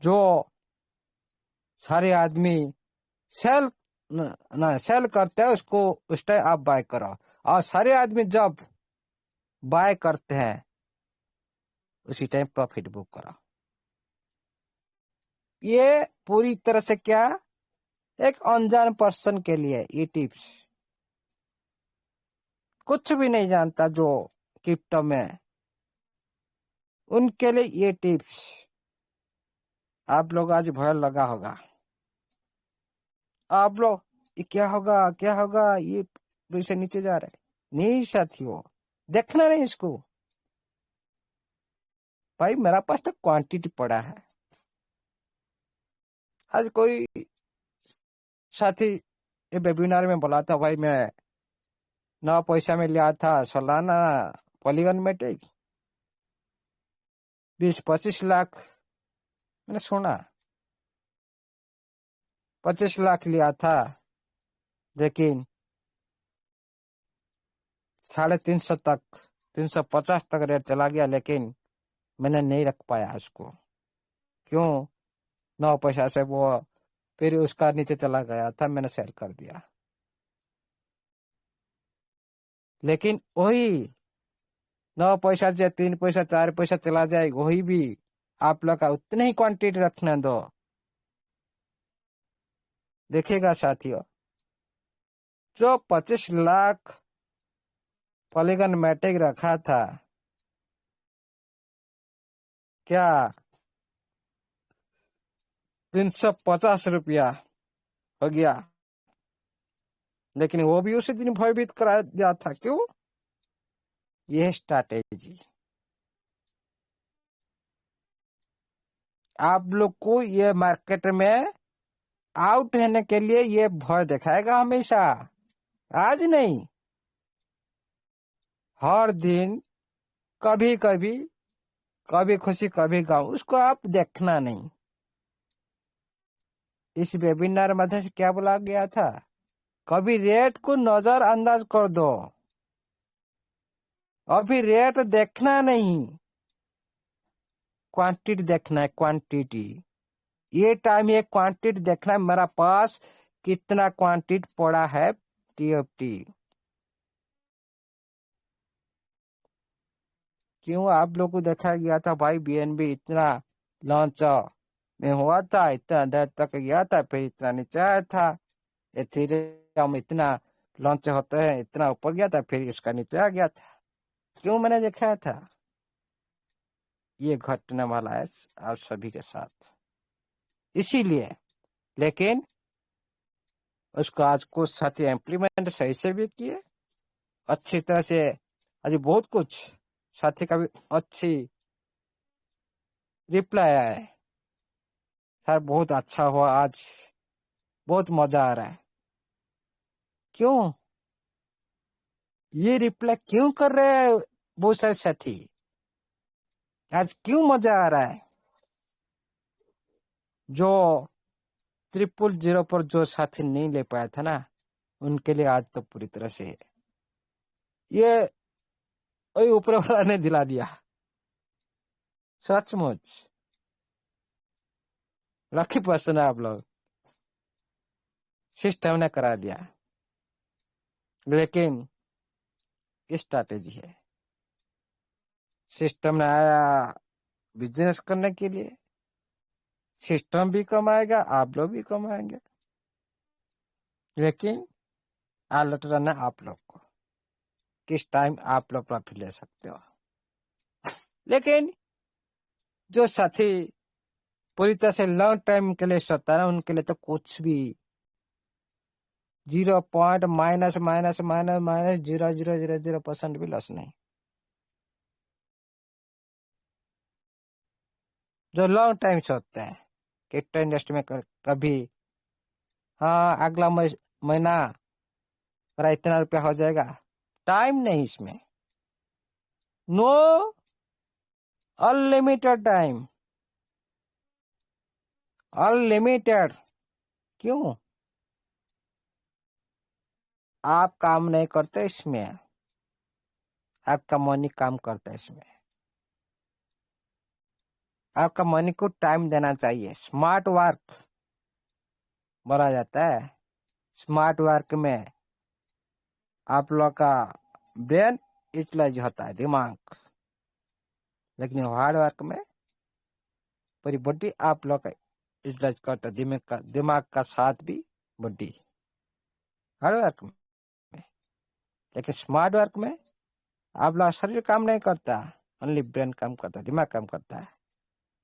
जो सारे आदमी सेल ना सेल करते हैं, उसको उस टाइम आप बाय करो। और सारे आदमी जब बाय करते हैं, उसी टाइम प्रॉफिट बुक करो। ये पूरी तरह से क्या, एक अनजान पर्सन के लिए ये टिप्स, कुछ भी नहीं जानता जो क्रिप्टो में, उनके लिए ये टिप्स। आप लोग आज भय लगा होगा, आप लोग ये क्या होगा, क्या होगा, ये पैसे नीचे जा रहे। नहीं साथियों, देखना नहीं इसको। भाई मेरा पास तो क्वांटिटी पड़ा है। आज कोई साथी ये वेबिनार में बोला था, भाई मैं 9 पैसा में लिया था सालाना पॉलीगन मेटिक, 20-25 लाख। मैंने सुना 25 लाख लिया था, लेकिन 350 तक, 350 तक रेट चला गया, लेकिन मैंने नहीं रख पाया उसको। क्यों? 9 पैसा से वो फिर उसका नीचे चला गया था, मैंने सेल कर दिया। लेकिन वही 9 पैसा से 3 पैसा 4 पैसा चला जाए, वही भी आप लोग का उतने ही क्वांटिटी रखने दो। देखिएगा साथियों, जो 25 लाख पॉलीगन मैटिक रखा था, क्या 350 रुपया हो गया, लेकिन वो भी उसी दिन भयभीत करा दिया था। क्यों? यह स्ट्रैटेजी। आप लोग को ये मार्केट में आउट होने के लिए ये भय दिखाएगा हमेशा, आज नहीं, हर दिन, कभी कभी, कभी खुशी कभी गम, उसको आप देखना नहीं। इस वेबिनार में से क्या बोला गया था? कभी रेट को नजरअंदाज कर दो, अभी रेट देखना नहीं, क्वांटिटी देखना है, क्वांटिटी। ये टाइम ये क्वांटिटी देखना है, मेरा पास कितना क्वांटिटी पड़ा है टीएफटी। क्यों आप लोग को देखा गया था भाई, बीएनबी इतना लॉन्च में हुआ था, इतना देर तक गया था, फिर इतना नीचे आया था। एथेरियम इतना लॉन्च होते हैं, इतना ऊपर गया था, फिर इसका नीचे आ गया था। क्यों मैंने देखा था? ये घटने वाला है आप सभी के साथ, इसीलिए। लेकिन उसको आज कुछ साथी इम्प्लीमेंट सही से भी किए, अच्छी तरह से। अभी बहुत कुछ साथी का भी अच्छी रिप्लाई आया है, सर बहुत अच्छा हुआ आज, बहुत मजा आ रहा है। क्यों ये रिप्लाई क्यों कर रहे हैं बहुत सारे साथी? आज क्यों मजा आ रहा है? जो 000 पर जो साथी नहीं ले पाया था ना, उनके लिए आज तो पूरी तरह से ये वही ऊपर वाला ने दिला दिया। सचमुच लकी पर्सन है आप लोग, सिस्टम ने करा दिया। लेकिन स्ट्रैटेजी है, सिस्टम ने आया बिजनेस करने के लिए, सिस्टम भी कमाएगा, आप लोग भी कमाएंगे। लेकिन अलर्ट रहना आप लोग को, किस टाइम आप लोग प्रॉफिट ले सकते हो। लेकिन जो साथी पूरी तरह से लॉन्ग टाइम के लिए सोता है ना, उनके लिए तो कुछ भी 0 point minus minus minus minus 0.000% भी लॉस नहीं। जो लॉन्ग टाइम सोचते हैं कि इन्वेस्टमेंट कभी, हाँ अगला महीना मेरा इतना रुपया हो जाएगा, टाइम नहीं इसमें, नो अनलिमिटेड टाइम, अनलिमिटेड। क्यों आप काम नहीं करते इसमें, आपका मनी काम करता है इसमें। आपका मनी को टाइम देना चाहिए। स्मार्ट वर्क बोला जाता है, स्मार्ट वर्क में आप लोग का ब्रेन यूटिलाइज होता है, दिमाग। लेकिन हार्ड वर्क में पूरी बॉडी आप लोग का यूटिलाइज करता है, दिमाग का साथ भी बॉडी हार्ड वर्क में। लेकिन स्मार्ट वर्क में आप लोग शरीर काम नहीं करता, ओनली ब्रेन काम करता है, दिमाग काम करता है।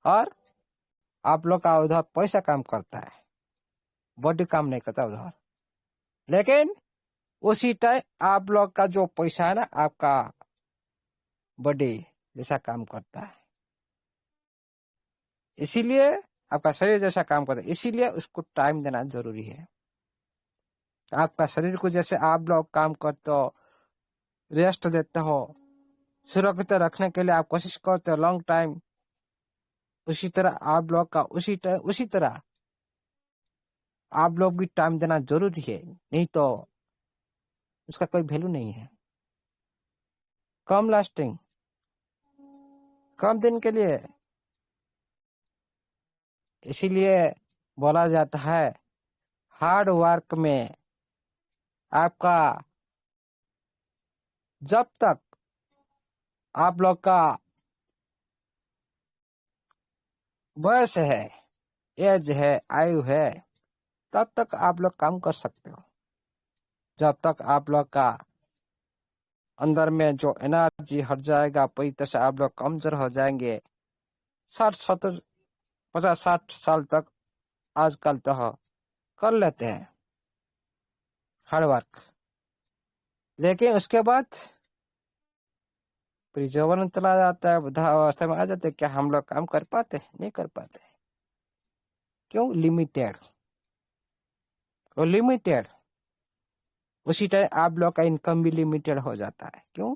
और आप लोग का उधर पैसा काम करता है, बॉडी काम नहीं करता उधर। लेकिन उसी टाइम आप लोग का जो पैसा है ना, आपका बॉडी जैसा काम करता है, इसीलिए आपका शरीर जैसा काम करता है, इसीलिए उसको टाइम देना जरूरी है। आपका शरीर को जैसे आप लोग काम करते हो, रेस्ट देते हो, सुरक्षित रखने के लिए आप कोशिश करते हो लॉन्ग टाइम, उसी तरह आप लोग का उसी तरह आप लोग भी टाइम देना जरूरी है, नहीं तो उसका कोई वैल्यू नहीं है। कम लास्टिंग, कम दिन के लिए, इसीलिए बोला जाता है हार्ड वर्क में आपका जब तक आप लोग का वयस है, एज है, आयु है, तब तक आप लोग काम कर सकते हो। जब तक आप लोग का अंदर में जो एनर्जी हट जाएगा, पूरी तरह से आप लोग कमजोर हो जाएंगे। 60 70 50 60 साल तक आजकल तो कर लेते हैं हार्ड वर्क। लेकिन उसके बाद फिर जवान चला जाता है, वृद्धावस्था में आ जाते हैं, क्या हम लोग काम कर पाते? नहीं कर पाते। क्यों? लिमिटेड, वो लिमिटेड। उसी टाइम आप लोग का इनकम भी लिमिटेड हो जाता है। क्यों?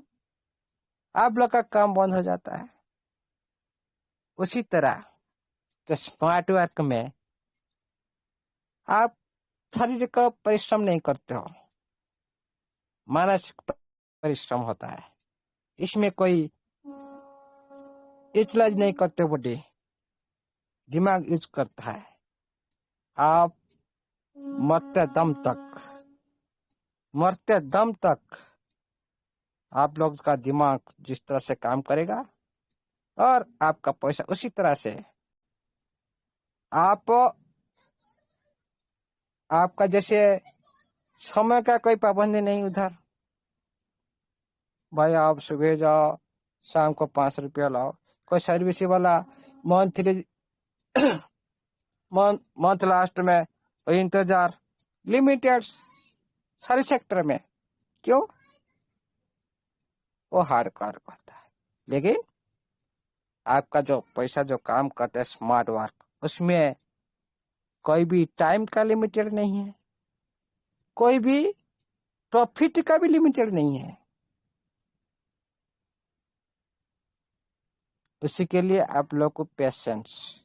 आप लोग का काम बंद हो जाता है। उसी तरह तो स्मार्ट वर्क में आप शारीरिक का परिश्रम नहीं करते हो, मानसिक परिश्रम होता है। इसमें कोई यूटिलाइज नहीं करते बॉडी, दिमाग यूज करता है। आप मरते दम तक आप लोग का दिमाग जिस तरह से काम करेगा और आपका पैसा उसी तरह से। आपका जैसे समय का कोई पाबंदी नहीं उधर। भाई आप सुबह जाओ, शाम को 5 रुपया लाओ। कोई सर्विस वाला मंथली मंथ लास्ट में इंतजार, लिमिटेड सारे सेक्टर में। क्यों? वो हार्ड कार्य करता है। लेकिन आपका जो पैसा जो काम करता है स्मार्ट वर्क, उसमें कोई भी टाइम का लिमिटेड नहीं है, कोई भी प्रॉफिट का भी लिमिटेड नहीं है। उसी के लिए आप लोग को पेशेंस,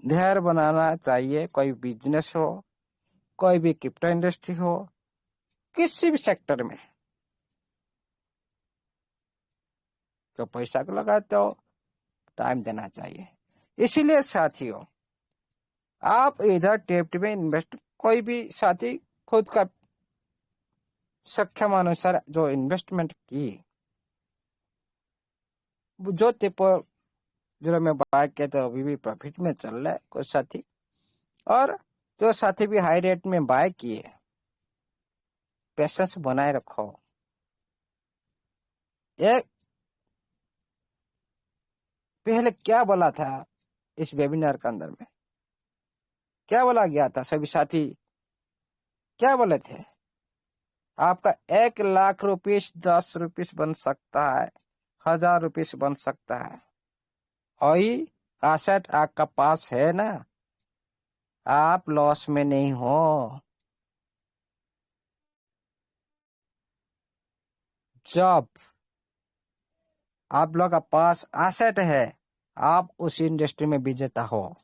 धैर्य बनाना चाहिए। कोई बिजनेस हो, कोई भी क्रिप्टो इंडस्ट्री हो, किसी भी सेक्टर में जो पैसा को लगाते हो टाइम देना चाहिए। इसीलिए साथियों, आप इधर टेप्ट में इन्वेस्ट, कोई भी साथी खुद का सक्षम अनुसार जो इन्वेस्टमेंट की, जो पेपर जो मैं बाय किया तो अभी भी प्रॉफिट में चल रहा है कुछ साथी, और जो साथी भी हाई रेट में बाय किए, पेशेंस बनाए रखो। एक पहले क्या बोला था इस वेबिनार के अंदर में, क्या बोला गया था? सभी साथी क्या बोले थे? आपका 1 लाख रुपीस 10 रुपीस बन सकता है, 1000 रुपीस बन सकता है। और एसेट आपका पास है ना, आप लॉस में नहीं हो। जब आप लोग का पास एसेट है, आप उस इंडस्ट्री में विजेता हो।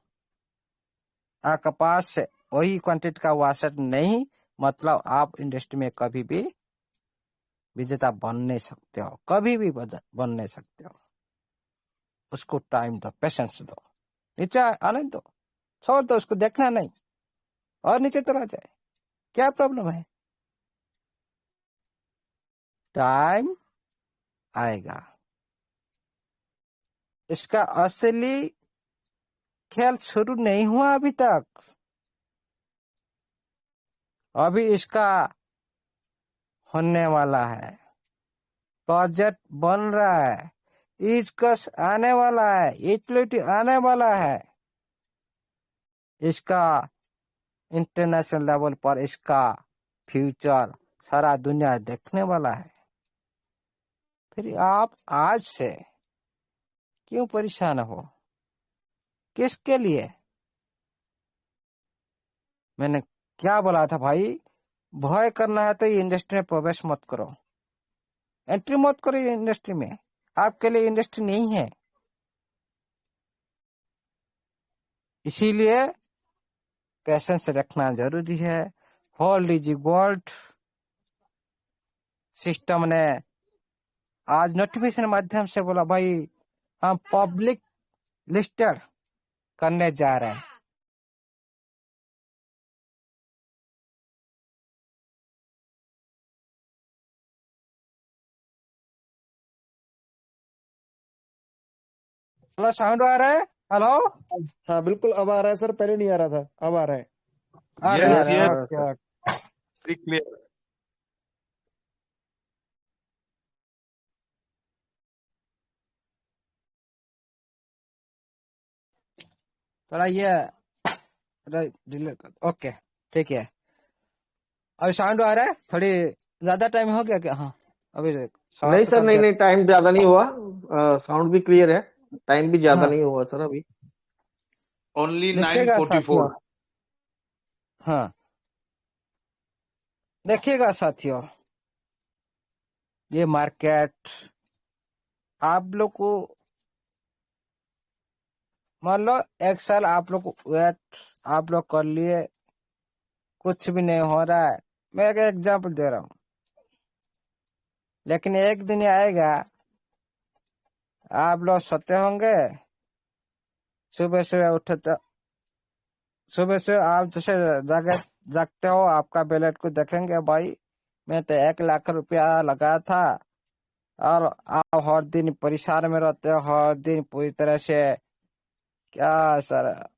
आपका पास वही क्वांटिटी का वो एसेट नहीं, मतलब आप इंडस्ट्री में कभी भी विजेता बन नहीं सकते हो, कभी भी बन नहीं सकते हो। उसको टाइम दो, पेशेंस दो। नीचे आने दो, छोड़ दो उसको, देखना नहीं और नीचे चला जाए। क्या प्रॉब्लम है? टाइम आएगा। इसका असली खेल शुरू नहीं हुआ अभी तक। अभी इसका होने वाला है, प्रोजेक्ट बन रहा है, ईजकस आने वाला है, यूटिलिटी आने वाला है। इसका इंटरनेशनल लेवल पर इसका फ्यूचर सारा दुनिया देखने वाला है। फिर आप आज से क्यों परेशान हो? किसके लिए? मैंने क्या बोला था भाई? भय करना है तो ये इंडस्ट्री में प्रवेश मत करो, एंट्री मत करो ये इंडस्ट्री में। आपके लिए इंडस्ट्री नहीं है। इसीलिए पेशेंस रखना जरूरी है। Hold is gold. सिस्टम ने आज नोटिफिकेशन माध्यम से बोला भाई हम पब्लिक लिस्टेड करने जा रहे हैं। हेलो, साउंड आ रहा है? हेलो, हाँ बिल्कुल, अब आ रहा है सर, पहले नहीं आ रहा था, अब आ रहा है। आ रहा है, आ Yes, रहा है, yes, okay, okay. very clear. थोड़ा ये डिलीट कर, ओके ठीक है। अभी साउंड आ रहा है? थोड़ी ज्यादा टाइम हो गया क्या? हाँ, अभी नहीं समाप्त सर, कर नहीं दिया। नहीं, टाइम ज्यादा नहीं हुआ। साउंड भी क्लियर है, टाइम भी ज्यादा हाँ, नहीं हुआ सर अभी। Only देखिएगा साथियों। 9:44. हाँ, देखिएगा साथियों, ये मार्केट आप लोग को, मान लो 1 साल आप लोग को वेट आप लोग कर लिए, कुछ भी नहीं हो रहा है। मैं एक एग्जांपल दे रहा हूँ। लेकिन एक दिन आएगा, आप लोग सोते होंगे, सुबह सुबह उठते, सुबह से आप जैसे जागते हो, आपका बैलेट को देखेंगे, भाई मैं तो 1 लाख रुपया लगा था, और आप हर दिन परेशान में रहते हो, हर दिन पूरी तरह से, क्या सर,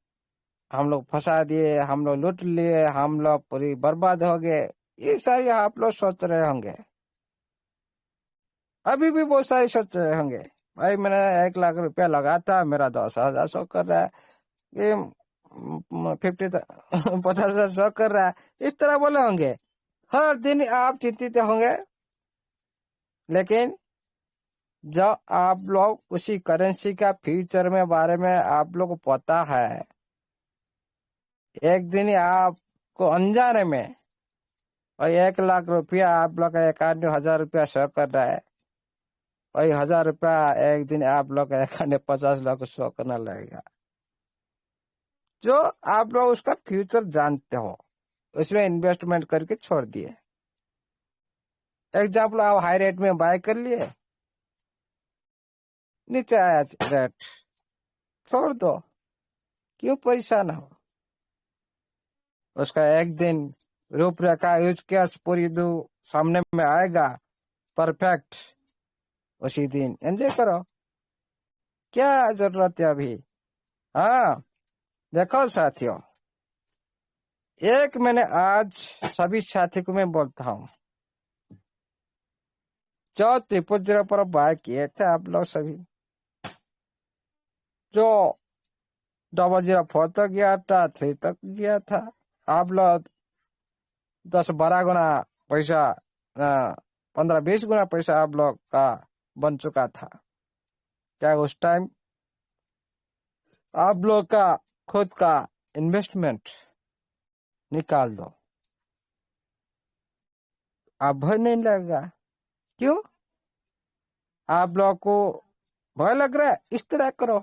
हम लोग फंसा दिए, हम लोग लूट लिए, हम लोग पूरी बर्बाद हो गए, ये सारी आप लोग सोच रहे होंगे। अभी भी बहुत सारी सोच रहे होंगे, भाई मैंने 1 लाख रुपया लगा था, मेरा 10,000 शो कर रहा है, ये 50,000 शो कर रहा है, इस तरह बोले होंगे। हर दिन आप चिंतित होंगे, लेकिन जब आप लोग उसी करेंसी का फ्यूचर में बारे में आप लोग को पता है, एक दिन आपको अनजाने में और 1 लाख रुपया आप लोग का अकाउंट में 1,000 रुपया शो कर रहा है, वही 1,000 रुपया एक दिन आप लोग का अकाउंट में 50 लाख शो करने लगेगा। जो आप लोग उसका फ्यूचर जानते हो, उसमें इन्वेस्टमेंट करके छोड़ दिए। एग्जाम्पल, आप हाई रेट में बाय कर लिए, नीचे आया रेट, छोड़ दो, क्यों परेशान हो। उसका एक दिन रूपरेखा यूज कैश पूरी दो सामने में आएगा, परफेक्ट, उसी दिन एंजॉय करो, क्या जरूरत है अभी। हाँ देखो साथियों, एक मैंने आज सभी साथी को मैं बोलता हूँ, जो 300 पर बाय किए थे आप लोग सभी, जो 004 तक गया था, 3 तक गया था, आप लोग 10-12 गुना पैसा, 15-20 गुना पैसा आप लोग का बन चुका था। क्या उस टाइम आप लोग का खुद का इन्वेस्टमेंट निकाल दो, आप भय नहीं लगेगा। क्यों आप लोग को भय लग रहा है? इस तरह करो,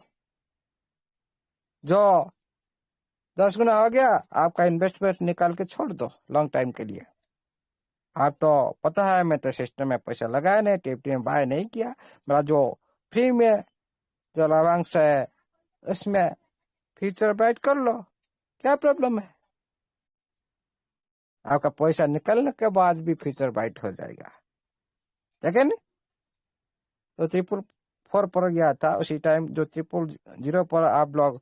जो 10 गुना हो गया, आपका इन्वेस्टमेंट निकाल के छोड़ दो लॉन्ग टाइम के लिए। आप तो पता है मैं तो सिस्टम में पैसा लगाया नहीं, टिप्टी में बाय नहीं किया, मेरा जो फ्री में जो लाभांश है उसमें फ्यूचर बाइट कर लो, क्या प्रॉब्लम है। आपका पैसा निकलने के बाद भी फ्यूचर बाइट हो जाएगा, लेकिन तो 444 पर गया था, उसी टाइम जो 000 पर आप लोग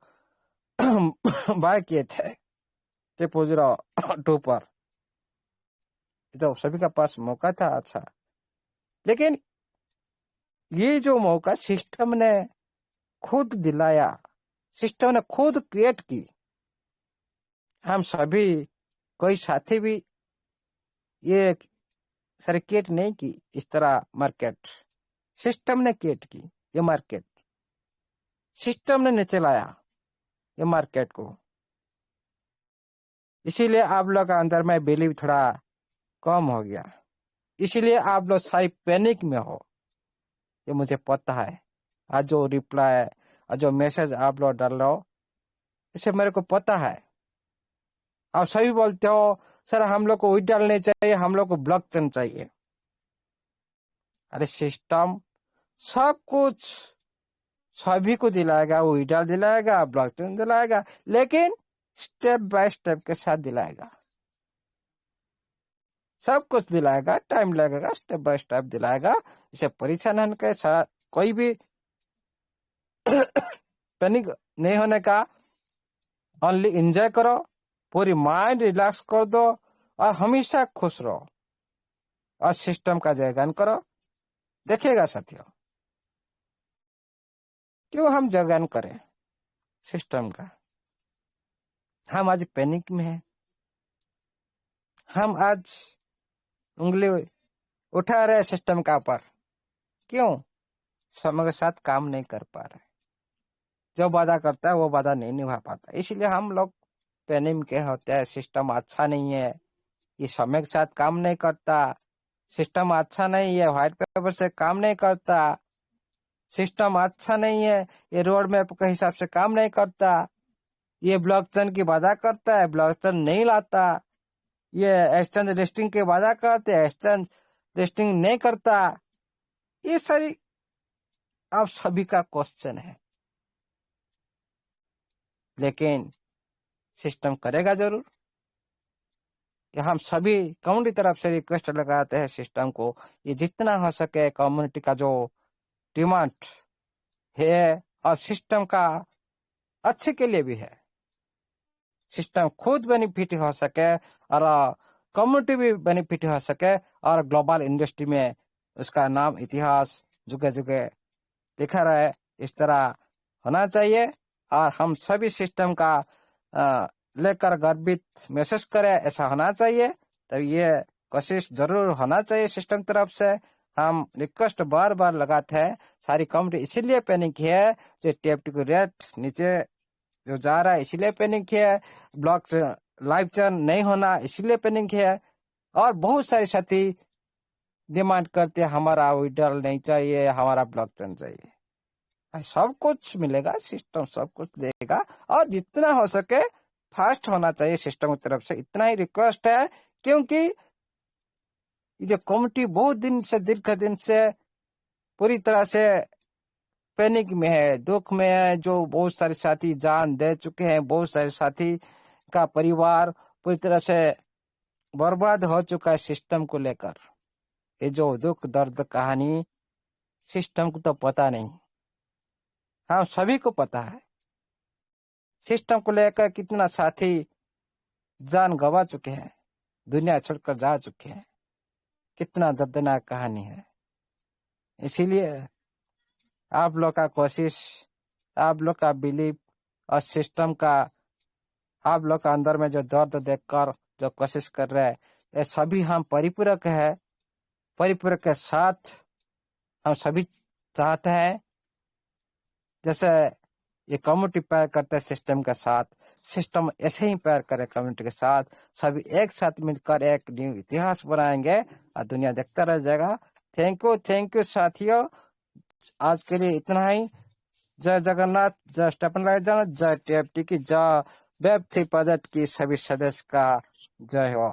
बाय किए थे 002 पर, तो सभी का पास मौका था अच्छा, लेकिन ये जो मौका सिस्टम ने खुद दिलाया, सिस्टम ने खुद क्रिएट की। हम सभी कोई साथी भी ये सारे क्रिएट नहीं की, इस तरह मार्केट सिस्टम ने क्रिएट की। ये मार्केट सिस्टम ने चलाया ये मार्केट को, इसीलिए आप लोग का अंदर में बिलीव थोड़ा कम हो गया, इसीलिए आप लोग सारी पैनिक में हो। ये मुझे पता है, आज जो रिप्लाई और जो मैसेज आप लोग डाल रहे हो, इसे मेरे को पता है। आप सभी बोलते हो सर हम लोग को विड्रॉल नहीं चाहिए, हम लोग को ब्लॉकचेन चाहिए। अरे सिस्टम सब कुछ सभी को दिलाएगा, वो विड्रॉल दिलाएगा, ब्लॉकचेन दिलाएगा, लेकिन स्टेप बाय स्टेप के साथ दिलाएगा। सब कुछ दिलाएगा, टाइम लगेगा, स्टेप बाय स्टेप दिलाएगा। इसे परेशान होने के साथ कोई भी पैनिक नहीं होने का, ओनली एंजॉय करो, पूरी माइंड रिलैक्स कर दो और हमेशा खुश रहो और सिस्टम का जयगान करो। देखिएगा साथियों, क्यों हम जयगान करें सिस्टम का? हम आज पैनिक में हैं, हम आज उंगली उठा रहे सिस्टम का ऊपर, क्यों? समय के साथ काम नहीं कर पा रहे, जो वादा करता है वो वादा नहीं निभा पाता, इसलिए हम लोग पैनिक के होते हैं। सिस्टम अच्छा नहीं है, ये समय के साथ काम नहीं करता, सिस्टम अच्छा नहीं है, व्हाइट पेपर से काम नहीं करता, सिस्टम अच्छा नहीं है, ये रोड मैप के हिसाब से काम नहीं करता, ये ब्लॉकचेन की वादा करता है, ब्लॉकचेन नहीं लाता, ये एक्सचेंज लिस्टिंग के वादा करते हैं, एक्सचेंज लिस्टिंग नहीं करता। ये सारी आप सभी का क्वेश्चन है। लेकिन सिस्टम करेगा जरूर। कि हम सभी कम्युनिटी तरफ से रिक्वेस्ट लगाते हैं सिस्टम को, ये जितना हो सके कम्युनिटी का जो डिमांड है और सिस्टम का अच्छे के लिए भी है, सिस्टम खुद बेनिफिट हो सके और कम्युनिटी भी बेनिफिट हो सके और ग्लोबल इंडस्ट्री में उसका नाम इतिहास जुगे जुगे लिखा रहे, इस तरह होना चाहिए। और हम सभी सिस्टम का लेकर गर्वित महसूस करें, ऐसा होना चाहिए। तो ये कोशिश जरूर होना चाहिए सिस्टम तरफ से। हम रिक्वेस्ट बार बार लगाते हैं, सारी कम्युनिटी इसीलिए पैनिक है जो टीएफटी को रेट नीचे जो जा रहा है इसीलिए पैनिक है, ब्लॉक लाइव चर्न नहीं होना इसीलिए पैनिक है, और बहुत सारे साथी डिमांड करते हैं हमारा विड्रॉल नहीं चाहिए, हमारा ब्लॉक चर्न चाहिए। सब कुछ मिलेगा, सिस्टम सब कुछ देगा, और जितना हो सके फास्ट होना चाहिए सिस्टम की तरफ से, इतना ही रिक्वेस्ट है। क्योंकि ये कम्युनिटी बहुत दिन से दीर्घ दिन से पूरी तरह से पैनिक में है, दुख में है। जो बहुत सारे साथी जान दे चुके हैं, बहुत सारे साथी का परिवार पूरी तरह से बर्बाद हो चुका है सिस्टम को लेकर। ये जो दुख दर्द कहानी सिस्टम को तो पता नहीं, हम सभी को पता है सिस्टम को लेकर कितना साथी जान गंवा चुके हैं, दुनिया छोड़कर जा चुके हैं, कितना दर्दनाक कहानी है। इसीलिए आप लोग का कोशिश, आप लोग का बिलीव और सिस्टम का आप लोग का अंदर में जो दर्द देखकर जो कोशिश कर रहे हैं, ये सभी हम परिपूरक है, परिपूरक के साथ हम सभी चाहते हैं जैसे ये कम्युनिटी प्यार करते हैं सिस्टम के साथ, सिस्टम ऐसे ही प्यार करे कम्युनिटी के साथ। सभी एक साथ मिलकर एक न्यू इतिहास बनाएंगे और दुनिया देखता रह जाएगा। थैंक यू साथियों, आज के लिए इतना ही। जय जगन्नाथ, जय स्टेफन राइजन, जय टीएफटी की, जय वेब 3 प्रोजेक्ट की सभी सदस्य का जय हो।